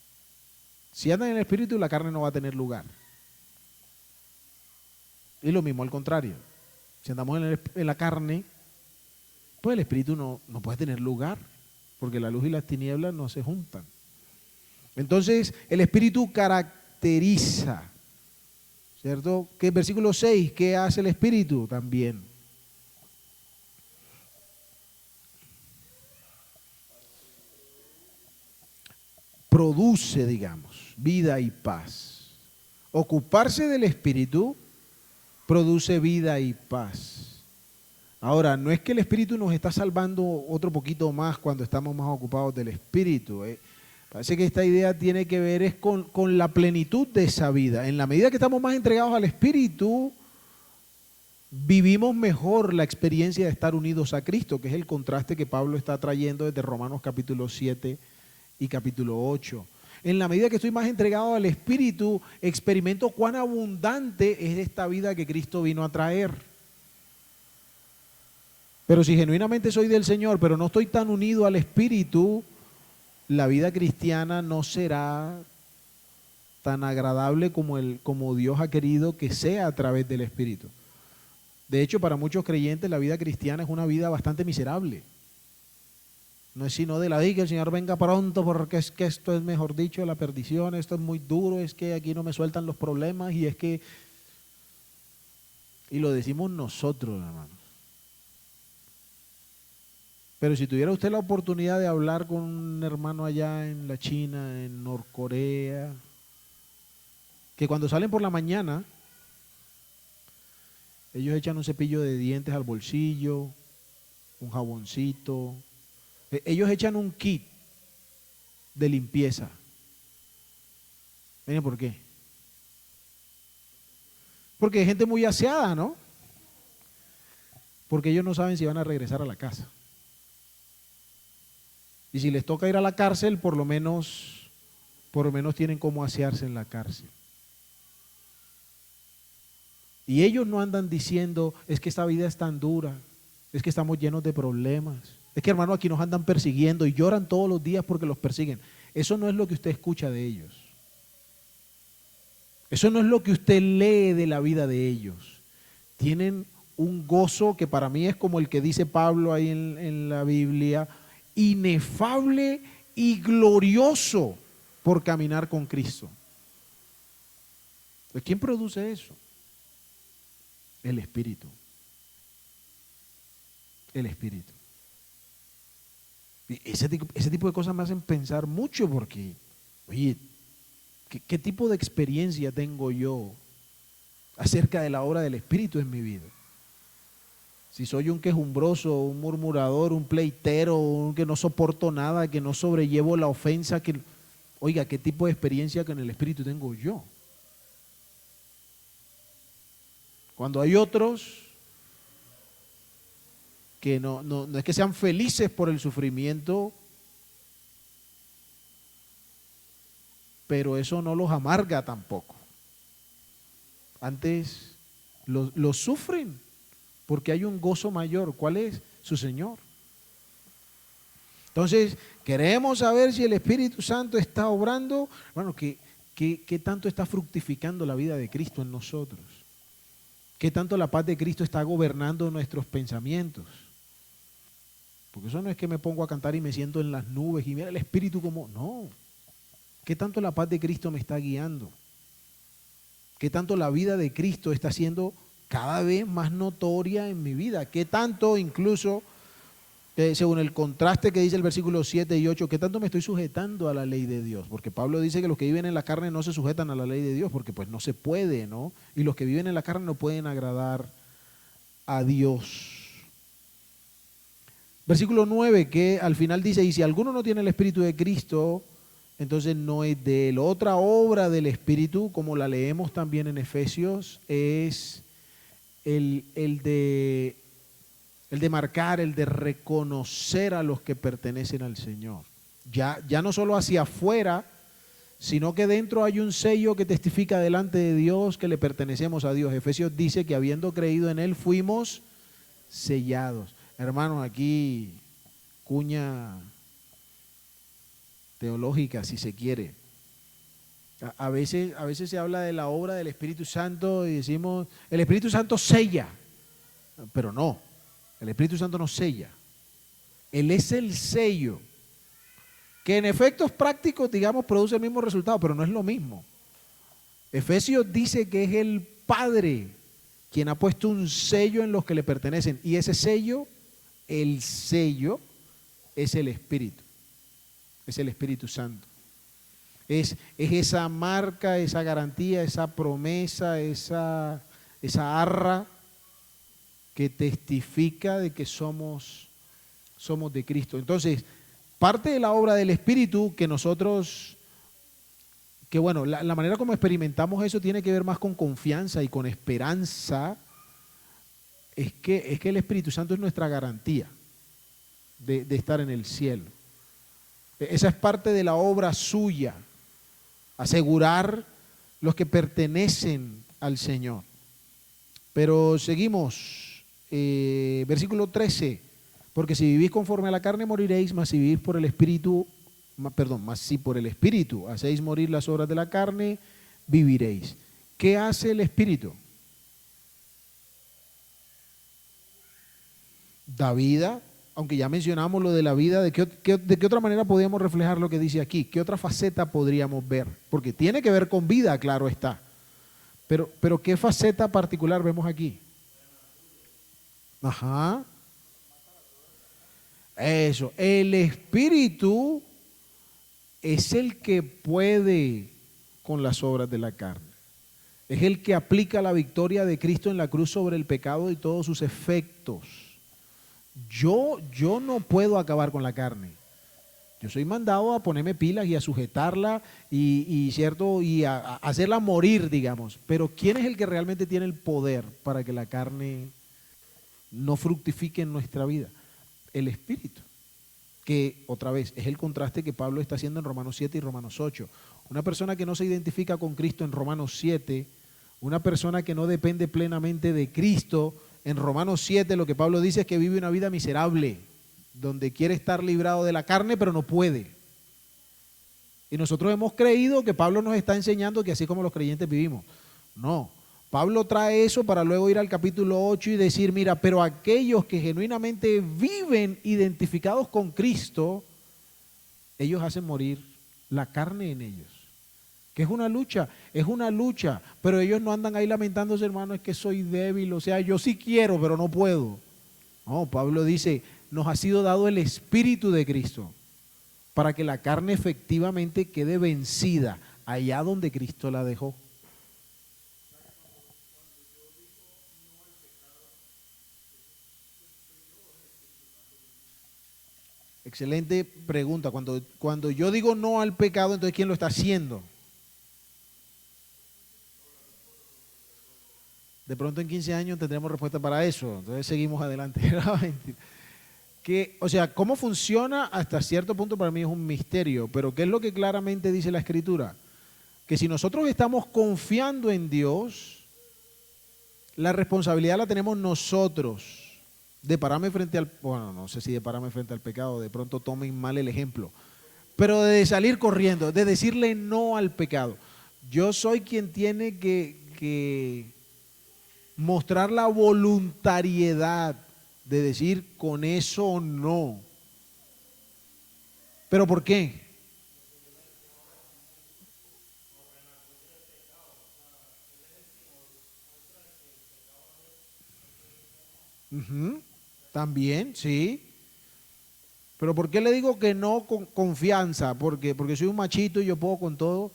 Si andan en el Espíritu, la carne no va a tener lugar. Y lo mismo al contrario. Si andamos en la carne, pues el Espíritu no puede tener lugar, porque la luz y las tinieblas no se juntan. Entonces, el Espíritu caracteriza, ¿cierto? Que el versículo 6, ¿qué hace el Espíritu? También produce, digamos, vida y paz. Ocuparse del Espíritu produce vida y paz. Ahora, no es que el Espíritu nos está salvando otro poquito más cuando estamos más ocupados del Espíritu. Parece que esta idea tiene que ver es con la plenitud de esa vida. En la medida que estamos más entregados al Espíritu, vivimos mejor la experiencia de estar unidos a Cristo, que es el contraste que Pablo está trayendo desde Romanos capítulo 7 y capítulo 8. En la medida que estoy más entregado al Espíritu, experimento cuán abundante es esta vida que Cristo vino a traer. Pero si genuinamente soy del Señor, pero no estoy tan unido al Espíritu, la vida cristiana no será tan agradable como Dios ha querido que sea a través del Espíritu. De hecho, para muchos creyentes la vida cristiana es una vida bastante miserable. No es sino de la que el Señor venga pronto, porque es que esto es, mejor dicho, la perdición, esto es muy duro, es que aquí no me sueltan los problemas y es que... Y lo decimos nosotros, hermanos. Pero si tuviera usted la oportunidad de hablar con un hermano allá en la China, en Norcorea, que cuando salen por la mañana, ellos echan un cepillo de dientes al bolsillo, un jaboncito, ellos echan un kit de limpieza. ¿Miren por qué? Porque hay gente muy aseada, ¿no? Porque ellos no saben si van a regresar a la casa. Y si les toca ir a la cárcel, por lo menos tienen cómo asearse en la cárcel. Y ellos no andan diciendo, es que esta vida es tan dura, es que estamos llenos de problemas, es que hermano aquí nos andan persiguiendo y lloran todos los días porque los persiguen. Eso no es lo que usted escucha de ellos. Eso no es lo que usted lee de la vida de ellos. Tienen un gozo que para mí es como el que dice Pablo ahí en la Biblia, inefable y glorioso por caminar con Cristo. ¿Quién produce eso? El Espíritu. El Espíritu. Y ese tipo de cosas me hacen pensar mucho porque, oye, ¿qué tipo de experiencia tengo yo acerca de la obra del Espíritu en mi vida? Si soy un quejumbroso, un murmurador, un pleitero, un que no soporto nada, que no sobrellevo la ofensa, oiga, ¿qué tipo de experiencia con el Espíritu tengo yo? Cuando hay otros que no es que sean felices por el sufrimiento, pero eso no los amarga tampoco. Antes los sufren porque hay un gozo mayor. ¿Cuál es? Su Señor. Entonces, queremos saber si el Espíritu Santo está obrando, bueno, ¿qué tanto está fructificando la vida de Cristo en nosotros? ¿Qué tanto la paz de Cristo está gobernando nuestros pensamientos? Porque eso no es que me pongo a cantar y me siento en las nubes y mira el Espíritu como... No. ¿Qué tanto la paz de Cristo me está guiando? ¿Qué tanto la vida de Cristo está siendo cada vez más notoria en mi vida? ¿Qué tanto incluso, según el contraste que dice el versículo 7 y 8, qué tanto me estoy sujetando a la ley de Dios? Porque Pablo dice que los que viven en la carne no se sujetan a la ley de Dios porque pues no se puede, ¿no? Y los que viven en la carne no pueden agradar a Dios. Versículo 9 que al final dice, y si alguno no tiene el Espíritu de Cristo, entonces no es de él. Otra obra del Espíritu, como la leemos también en Efesios, es el de marcar, el de reconocer a los que pertenecen al Señor. Ya no solo hacia afuera, sino que dentro hay un sello que testifica delante de Dios que le pertenecemos a Dios. Efesios dice que habiendo creído en Él fuimos sellados. Hermanos, aquí cuña teológica, si se quiere. A veces se habla de la obra del Espíritu Santo y decimos, el Espíritu Santo sella, pero no, el Espíritu Santo no sella. Él es el sello, que en efectos prácticos, digamos, produce el mismo resultado, pero no es lo mismo. Efesios dice que es el Padre quien ha puesto un sello en los que le pertenecen, y ese sello, el sello, es el Espíritu, es el Espíritu Santo. Es esa marca, esa garantía, esa promesa, esa arra que testifica de que somos de Cristo. Entonces, parte de la obra del Espíritu que nosotros, que bueno, la manera como experimentamos eso tiene que ver más con confianza y con esperanza, es que el Espíritu Santo es nuestra garantía de estar en el cielo. Esa es parte de la obra suya, asegurar los que pertenecen al Señor. Pero seguimos, versículo 13, porque si vivís conforme a la carne moriréis, mas si vivís por el Espíritu, mas si por el Espíritu hacéis morir las obras de la carne, viviréis. ¿Qué hace el Espíritu? Da vida. Aunque ya mencionamos lo de la vida, ¿de qué otra manera podríamos reflejar lo que dice aquí? ¿Qué otra faceta podríamos ver? Porque tiene que ver con vida, claro está. Pero ¿qué faceta particular vemos aquí? Ajá. Eso. El Espíritu es el que puede con las obras de la carne. Es el que aplica la victoria de Cristo en la cruz sobre el pecado y todos sus efectos. Yo no puedo acabar con la carne. Yo soy mandado a ponerme pilas y a sujetarla ¿cierto? Y a hacerla morir, digamos. Pero ¿quién es el que realmente tiene el poder para que la carne no fructifique en nuestra vida? El Espíritu. Que, otra vez, es el contraste que Pablo está haciendo en Romanos 7 y Romanos 8. Una persona que no se identifica con Cristo en Romanos 7, una persona que no depende plenamente de Cristo, en Romanos 7 lo que Pablo dice es que vive una vida miserable, donde quiere estar librado de la carne, pero no puede. Y nosotros hemos creído que Pablo nos está enseñando que así como los creyentes vivimos. No, Pablo trae eso para luego ir al capítulo 8 y decir, mira, pero aquellos que genuinamente viven identificados con Cristo, ellos hacen morir la carne en ellos. Que es una lucha, pero ellos no andan ahí lamentándose, hermano, es que soy débil, o sea, yo sí quiero, pero no puedo. No, Pablo dice, nos ha sido dado el Espíritu de Cristo para que la carne efectivamente quede vencida allá donde Cristo la dejó. Excelente pregunta. Cuando yo digo no al pecado, entonces ¿quién lo está haciendo? De pronto en 15 años tendremos respuesta para eso. Entonces seguimos adelante. O sea, ¿cómo funciona? Hasta cierto punto para mí es un misterio. Pero ¿qué es lo que claramente dice la Escritura? Que si nosotros estamos confiando en Dios, la responsabilidad la tenemos nosotros de pararme frente al... Bueno, no sé si de pararme frente al pecado, de pronto tomen mal el ejemplo. Pero de salir corriendo, de decirle no al pecado. Yo soy quien tiene que mostrar la voluntariedad de decir con eso no. ¿Pero por qué? También, sí. Pero ¿por qué le digo que no con confianza? Porque soy un machito y yo puedo con todo.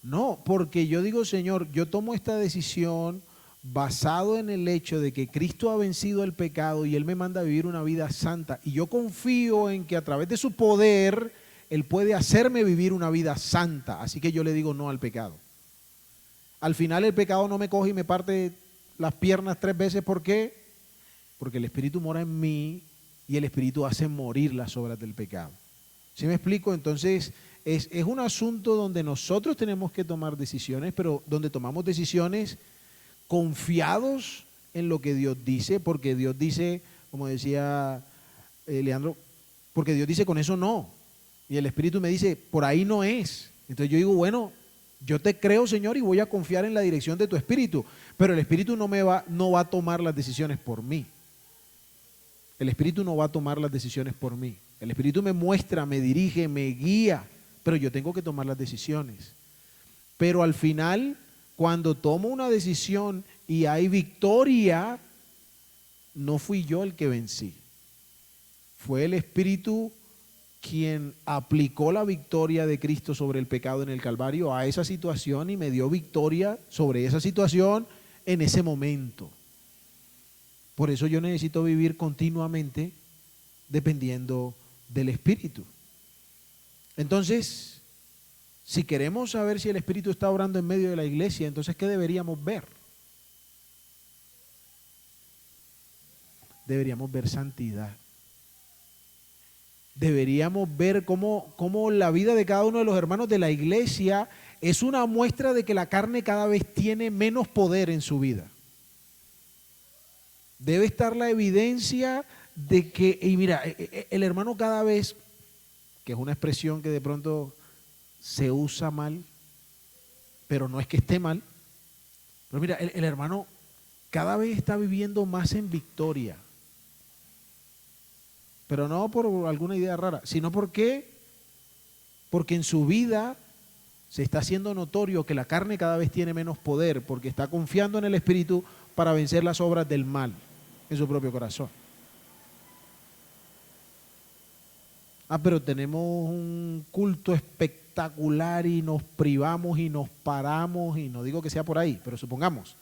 No, porque yo digo, Señor, yo tomo esta decisión basado en el hecho de que Cristo ha vencido el pecado y Él me manda a vivir una vida santa. Y yo confío en que a través de su poder Él puede hacerme vivir una vida santa. Así que yo le digo no al pecado. Al final el pecado no me coge y me parte las piernas 3 veces. ¿Por qué? Porque el Espíritu mora en mí y el Espíritu hace morir las obras del pecado. ¿Sí me explico? Entonces es un asunto donde nosotros tenemos que tomar decisiones, pero donde tomamos decisiones confiados en lo que Dios dice, porque Dios dice, como decía Leandro, porque Dios dice con eso no. Y el Espíritu me dice, por ahí no es. Entonces yo digo, bueno, yo te creo, Señor, y voy a confiar en la dirección de tu Espíritu, pero el Espíritu no va a tomar las decisiones por mí. El Espíritu no va a tomar las decisiones por mí. El Espíritu me muestra, me dirige, me guía, pero yo tengo que tomar las decisiones. Pero al final, cuando tomo una decisión y hay victoria, no fui yo el que vencí. Fue el Espíritu quien aplicó la victoria de Cristo sobre el pecado en el Calvario a esa situación y me dio victoria sobre esa situación en ese momento. Por eso yo necesito vivir continuamente dependiendo del Espíritu. Entonces, si queremos saber si el Espíritu está obrando en medio de la iglesia, entonces ¿qué deberíamos ver? Deberíamos ver santidad. Deberíamos ver cómo la vida de cada uno de los hermanos de la iglesia es una muestra de que la carne cada vez tiene menos poder en su vida. Debe estar la evidencia de que, y mira, el hermano cada vez, que es una expresión que de pronto se usa mal, pero no es que esté mal, pero mira, el hermano cada vez está viviendo más en victoria. Pero no por alguna idea rara, sino porque en su vida se está haciendo notorio que la carne cada vez tiene menos poder, porque está confiando en el Espíritu para vencer las obras del mal en su propio corazón. Pero tenemos un culto espectacular y nos privamos y nos paramos, y no digo que sea por ahí, pero supongamos,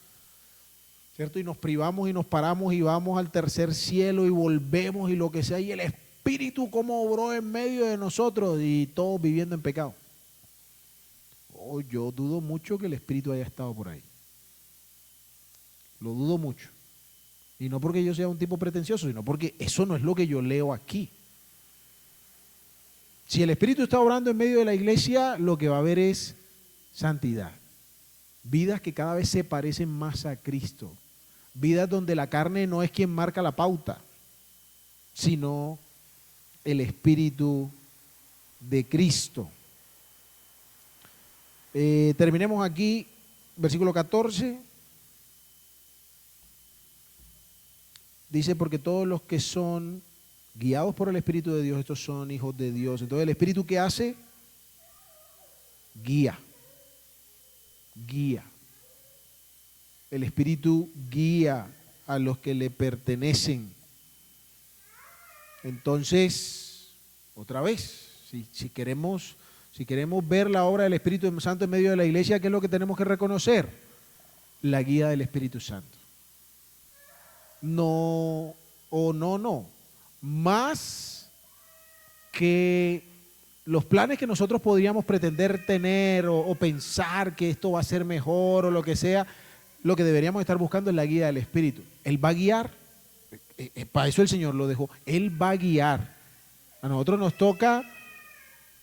¿cierto? Y nos privamos y nos paramos y vamos al tercer cielo y volvemos y lo que sea, y el Espíritu como obró en medio de nosotros y todos viviendo en pecado. Yo dudo mucho que el Espíritu haya estado por ahí. Lo dudo mucho. Y no porque yo sea un tipo pretencioso, sino porque eso no es lo que yo leo aquí. Si el Espíritu está obrando en medio de la iglesia, lo que va a haber es santidad. Vidas que cada vez se parecen más a Cristo. Vidas donde la carne no es quien marca la pauta, sino el Espíritu de Cristo. Terminemos aquí, versículo 14. Dice, porque todos los que son guiados por el Espíritu de Dios, estos son hijos de Dios. Entonces, ¿el Espíritu qué hace? Guía. Guía. El Espíritu guía a los que le pertenecen. Entonces, otra vez, si queremos ver la obra del Espíritu Santo en medio de la iglesia, ¿qué es lo que tenemos que reconocer? La guía del Espíritu Santo. No. Más que los planes que nosotros podríamos pretender tener o pensar que esto va a ser mejor o lo que sea, lo que deberíamos estar buscando es la guía del Espíritu. Él va a guiar, para eso el Señor lo dejó, Él va a guiar. A nosotros nos toca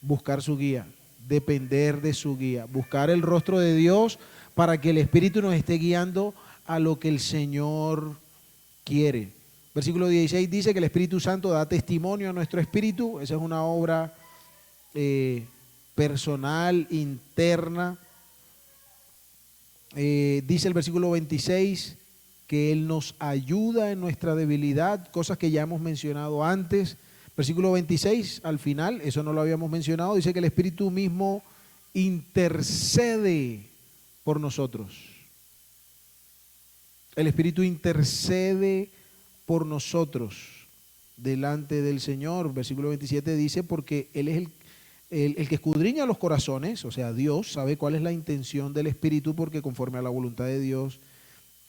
buscar su guía, depender de su guía, buscar el rostro de Dios para que el Espíritu nos esté guiando a lo que el Señor quiere. Versículo 16 dice que el Espíritu Santo da testimonio a nuestro espíritu. Esa es una obra personal, interna. Dice el versículo 26 que Él nos ayuda en nuestra debilidad, cosas que ya hemos mencionado antes. Versículo 26, al final, eso no lo habíamos mencionado, dice que el Espíritu mismo intercede por nosotros. El Espíritu intercede por nosotros delante del Señor. Versículo 27 dice, porque Él es el que escudriña los corazones, o sea, Dios sabe cuál es la intención del Espíritu, porque conforme a la voluntad de Dios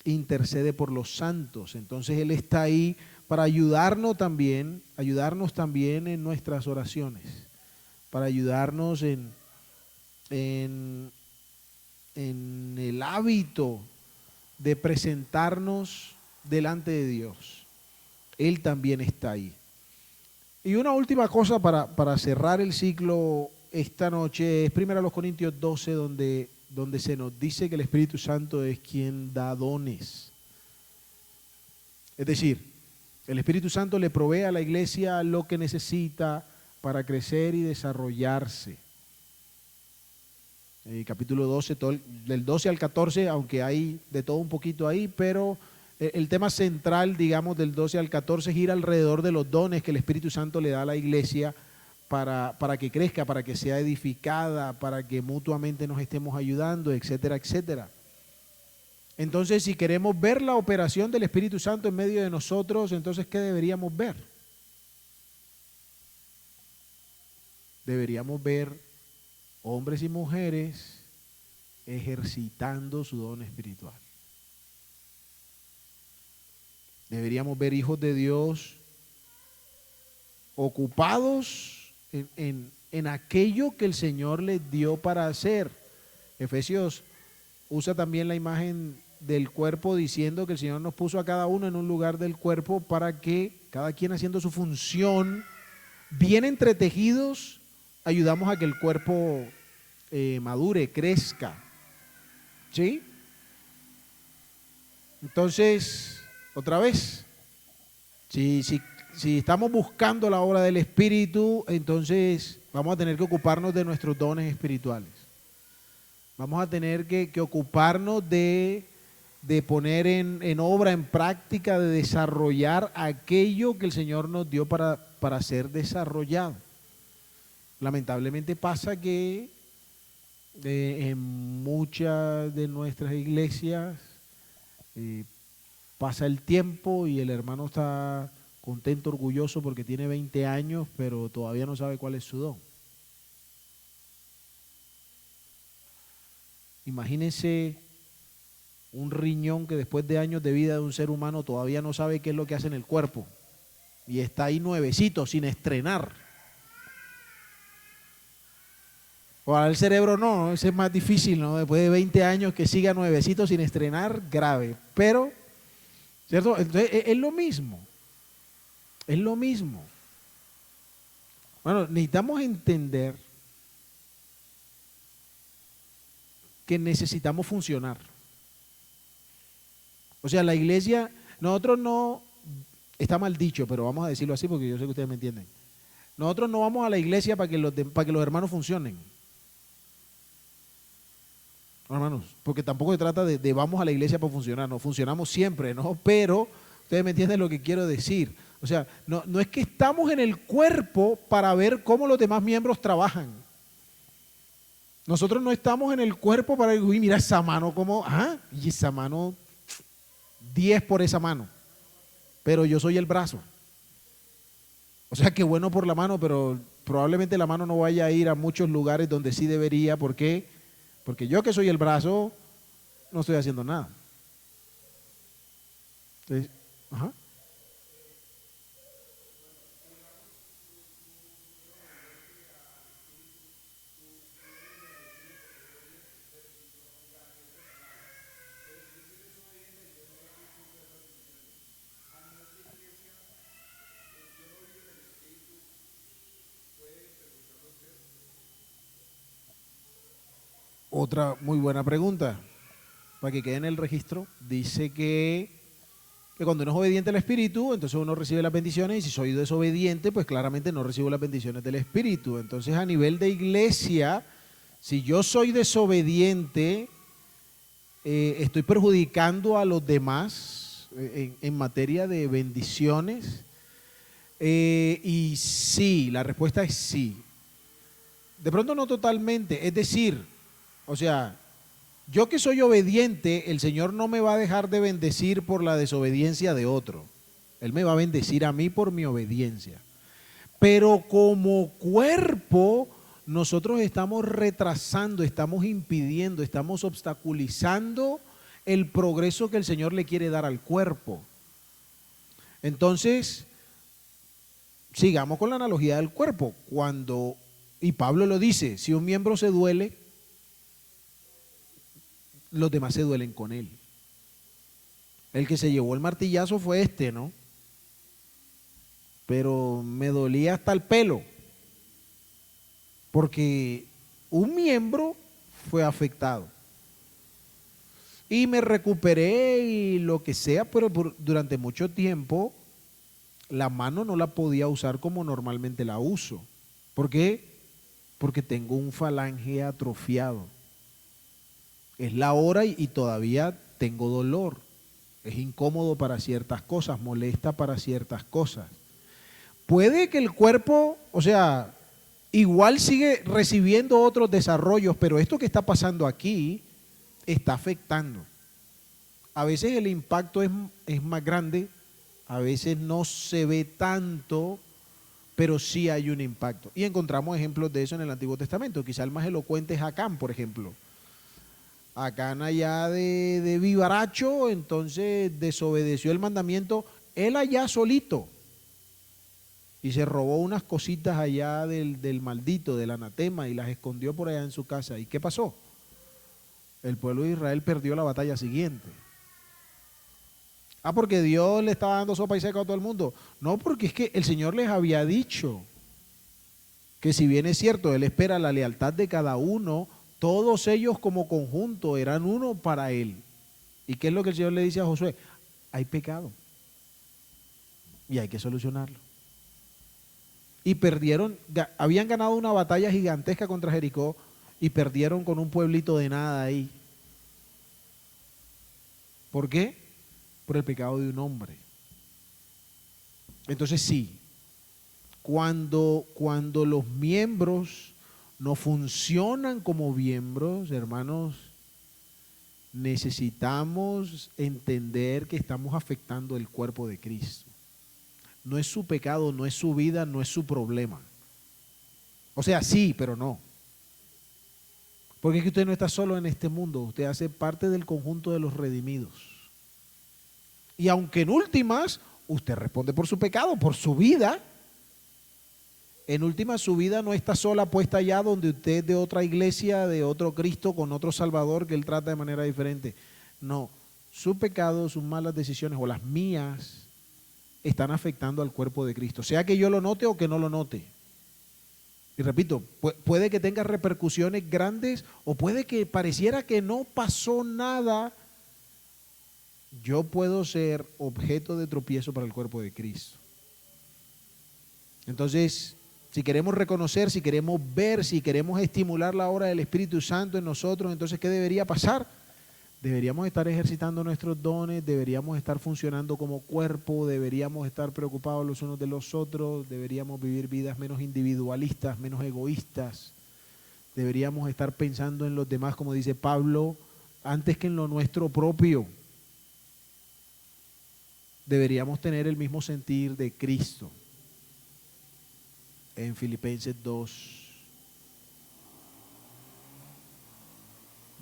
intercede por los santos. Entonces Él está ahí para ayudarnos también en nuestras oraciones, para ayudarnos en el hábito de presentarnos delante de Dios. Él también está ahí. Y una última cosa para cerrar el ciclo esta noche es 1 Corintios 12, donde se nos dice que el Espíritu Santo es quien da dones. Es decir, el Espíritu Santo le provee a la iglesia lo que necesita para crecer y desarrollarse. Capítulo 12, del 12 al 14, aunque hay de todo un poquito ahí, pero el tema central, digamos, del 12 al 14 gira alrededor de los dones que el Espíritu Santo le da a la iglesia para que crezca, para que sea edificada, para que mutuamente nos estemos ayudando, etcétera, etcétera. Entonces, si queremos ver la operación del Espíritu Santo en medio de nosotros, entonces, ¿qué deberíamos ver? Deberíamos ver hombres y mujeres ejercitando su don espiritual. Deberíamos ver hijos de Dios ocupados en aquello que el Señor les dio para hacer. Efesios usa también la imagen del cuerpo diciendo que el Señor nos puso a cada uno en un lugar del cuerpo para que cada quien haciendo su función, bien entretejidos, ayudamos a que el cuerpo madure, crezca. ¿Sí? Entonces, otra vez, si estamos buscando la obra del Espíritu, entonces vamos a tener que ocuparnos de nuestros dones espirituales. Vamos a tener que ocuparnos de poner en obra, en práctica, de desarrollar aquello que el Señor nos dio para ser desarrollado. Lamentablemente pasa que en muchas de nuestras iglesias pasa el tiempo y el hermano está contento, orgulloso porque tiene 20 años, pero todavía no sabe cuál es su don. Imagínense un riñón que después de años de vida de un ser humano todavía no sabe qué es lo que hace en el cuerpo y está ahí nuevecito, sin estrenar. Para el cerebro no, ese es más difícil, ¿no? Después de 20 años que siga nuevecito sin estrenar, grave. Pero, ¿cierto? Entonces, es lo mismo. Es lo mismo. Bueno, necesitamos entender que necesitamos funcionar. O sea, la iglesia, nosotros no, está mal dicho, pero vamos a decirlo así porque yo sé que ustedes me entienden. Nosotros no vamos a la iglesia para que los hermanos funcionen. No, hermanos, porque tampoco se trata de vamos a la iglesia para funcionar, no, funcionamos siempre, ¿no? Pero ustedes me entienden lo que quiero decir. O sea, no es que estamos en el cuerpo para ver cómo los demás miembros trabajan. Nosotros no estamos en el cuerpo para decir, uy, mira esa mano, como, y esa mano, 10 por esa mano, pero yo soy el brazo. O sea, qué bueno por la mano, pero probablemente la mano no vaya a ir a muchos lugares donde sí debería. ¿Por qué? Porque yo que soy el brazo, no estoy haciendo nada. Entonces, otra muy buena pregunta, para que quede en el registro. Dice que cuando uno es obediente al Espíritu, entonces uno recibe las bendiciones, y si soy desobediente, pues claramente no recibo las bendiciones del Espíritu. Entonces, a nivel de iglesia, si yo soy desobediente, estoy perjudicando a los demás en materia de bendiciones. Y sí, la respuesta es sí. De pronto no totalmente, es decir, o sea, yo que soy obediente, el Señor no me va a dejar de bendecir por la desobediencia de otro. Él me va a bendecir a mí por mi obediencia. Pero como cuerpo, nosotros estamos retrasando, estamos impidiendo, estamos obstaculizando el progreso que el Señor le quiere dar al cuerpo. Entonces, sigamos con la analogía del cuerpo. Cuando Y Pablo lo dice, si un miembro se duele, los demás se duelen con él. El que se llevó el martillazo fue este, ¿no? Pero me dolía hasta el pelo, porque un miembro fue afectado. Y me recuperé y lo que sea, pero durante mucho tiempo la mano no la podía usar como normalmente la uso. ¿Por qué? Porque tengo un falange atrofiado. Es la hora y todavía tengo dolor. Es incómodo para ciertas cosas, molesta para ciertas cosas. Puede que el cuerpo, o sea, igual sigue recibiendo otros desarrollos, pero esto que está pasando aquí está afectando. A veces el impacto es más grande, a veces no se ve tanto, pero sí hay un impacto. Y encontramos ejemplos de eso en el Antiguo Testamento. Quizá el más elocuente es Acán, por ejemplo. Acán allá de vivaracho, entonces desobedeció el mandamiento, él allá solito. Y se robó unas cositas allá del maldito, del anatema, y las escondió por allá en su casa. ¿Y qué pasó? El pueblo de Israel perdió la batalla siguiente. Ah, porque Dios le estaba dando sopa y seca a todo el mundo. No, porque es que el Señor les había dicho que si bien es cierto, Él espera la lealtad de cada uno, todos ellos como conjunto eran uno para Él. ¿Y qué es lo que el Señor le dice a Josué? Hay pecado y hay que solucionarlo. Y perdieron, habían ganado una batalla gigantesca contra Jericó y perdieron con un pueblito de nada ahí. ¿Por qué? Por el pecado de un hombre. Entonces sí, cuando los miembros no funcionan como miembros, hermanos, necesitamos entender que estamos afectando el cuerpo de Cristo. No es su pecado, no es su vida, no es su problema. O sea, sí, pero no. Porque es que usted no está solo en este mundo, usted hace parte del conjunto de los redimidos. Y aunque en últimas, usted responde por su pecado, por su vida, en últimas su vida no está sola puesta allá donde usted es de otra iglesia, de otro Cristo, con otro Salvador que Él trata de manera diferente. No, su pecado, sus malas decisiones o las mías están afectando al cuerpo de Cristo, sea que yo lo note o que no lo note. Y repito, puede que tenga repercusiones grandes o puede que pareciera que no pasó nada. Yo puedo ser objeto de tropiezo para el cuerpo de Cristo. Entonces, si queremos reconocer, si queremos ver, si queremos estimular la obra del Espíritu Santo en nosotros, entonces, ¿qué debería pasar? Deberíamos estar ejercitando nuestros dones, deberíamos estar funcionando como cuerpo, deberíamos estar preocupados los unos de los otros, deberíamos vivir vidas menos individualistas, menos egoístas, deberíamos estar pensando en los demás, como dice Pablo, antes que en lo nuestro propio. Deberíamos tener el mismo sentir de Cristo. En Filipenses 2,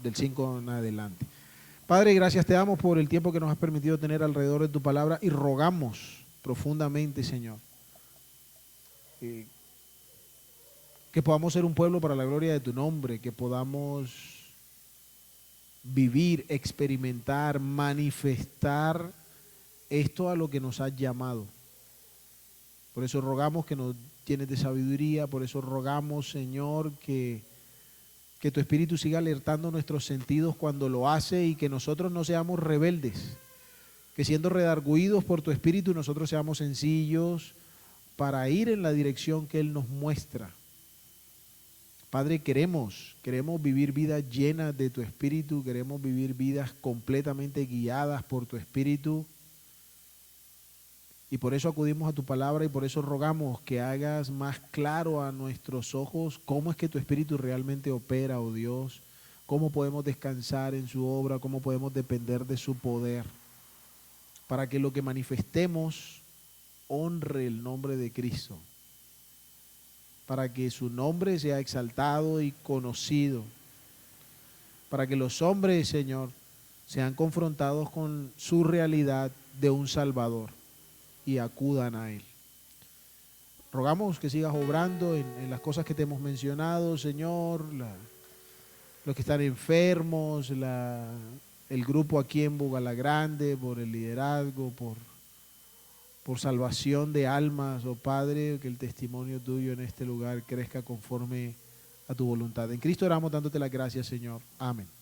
del 5 en adelante. Padre, gracias te damos por el tiempo que nos has permitido tener alrededor de tu palabra y rogamos profundamente, Señor, que podamos ser un pueblo para la gloria de tu nombre, que podamos vivir, experimentar, manifestar esto a lo que nos has llamado. Por eso rogamos que nos llenes de sabiduría, por eso rogamos, Señor, que tu Espíritu siga alertando nuestros sentidos cuando lo hace y que nosotros no seamos rebeldes, que siendo redargüidos por tu Espíritu nosotros seamos sencillos para ir en la dirección que Él nos muestra. Padre, queremos vivir vidas llenas de tu Espíritu, queremos vivir vidas completamente guiadas por tu Espíritu. Y por eso acudimos a tu palabra y por eso rogamos que hagas más claro a nuestros ojos cómo es que tu Espíritu realmente opera, oh Dios, cómo podemos descansar en su obra, cómo podemos depender de su poder, para que lo que manifestemos honre el nombre de Cristo, para que su nombre sea exaltado y conocido, para que los hombres, Señor, sean confrontados con su realidad de un Salvador y acudan a Él. Rogamos que sigas obrando en las cosas que te hemos mencionado, Señor, los que están enfermos, el grupo aquí en Bogalagrande, por el liderazgo, por salvación de almas, oh Padre, que el testimonio tuyo en este lugar crezca conforme a tu voluntad. En Cristo oramos dándote las gracias, Señor. Amén.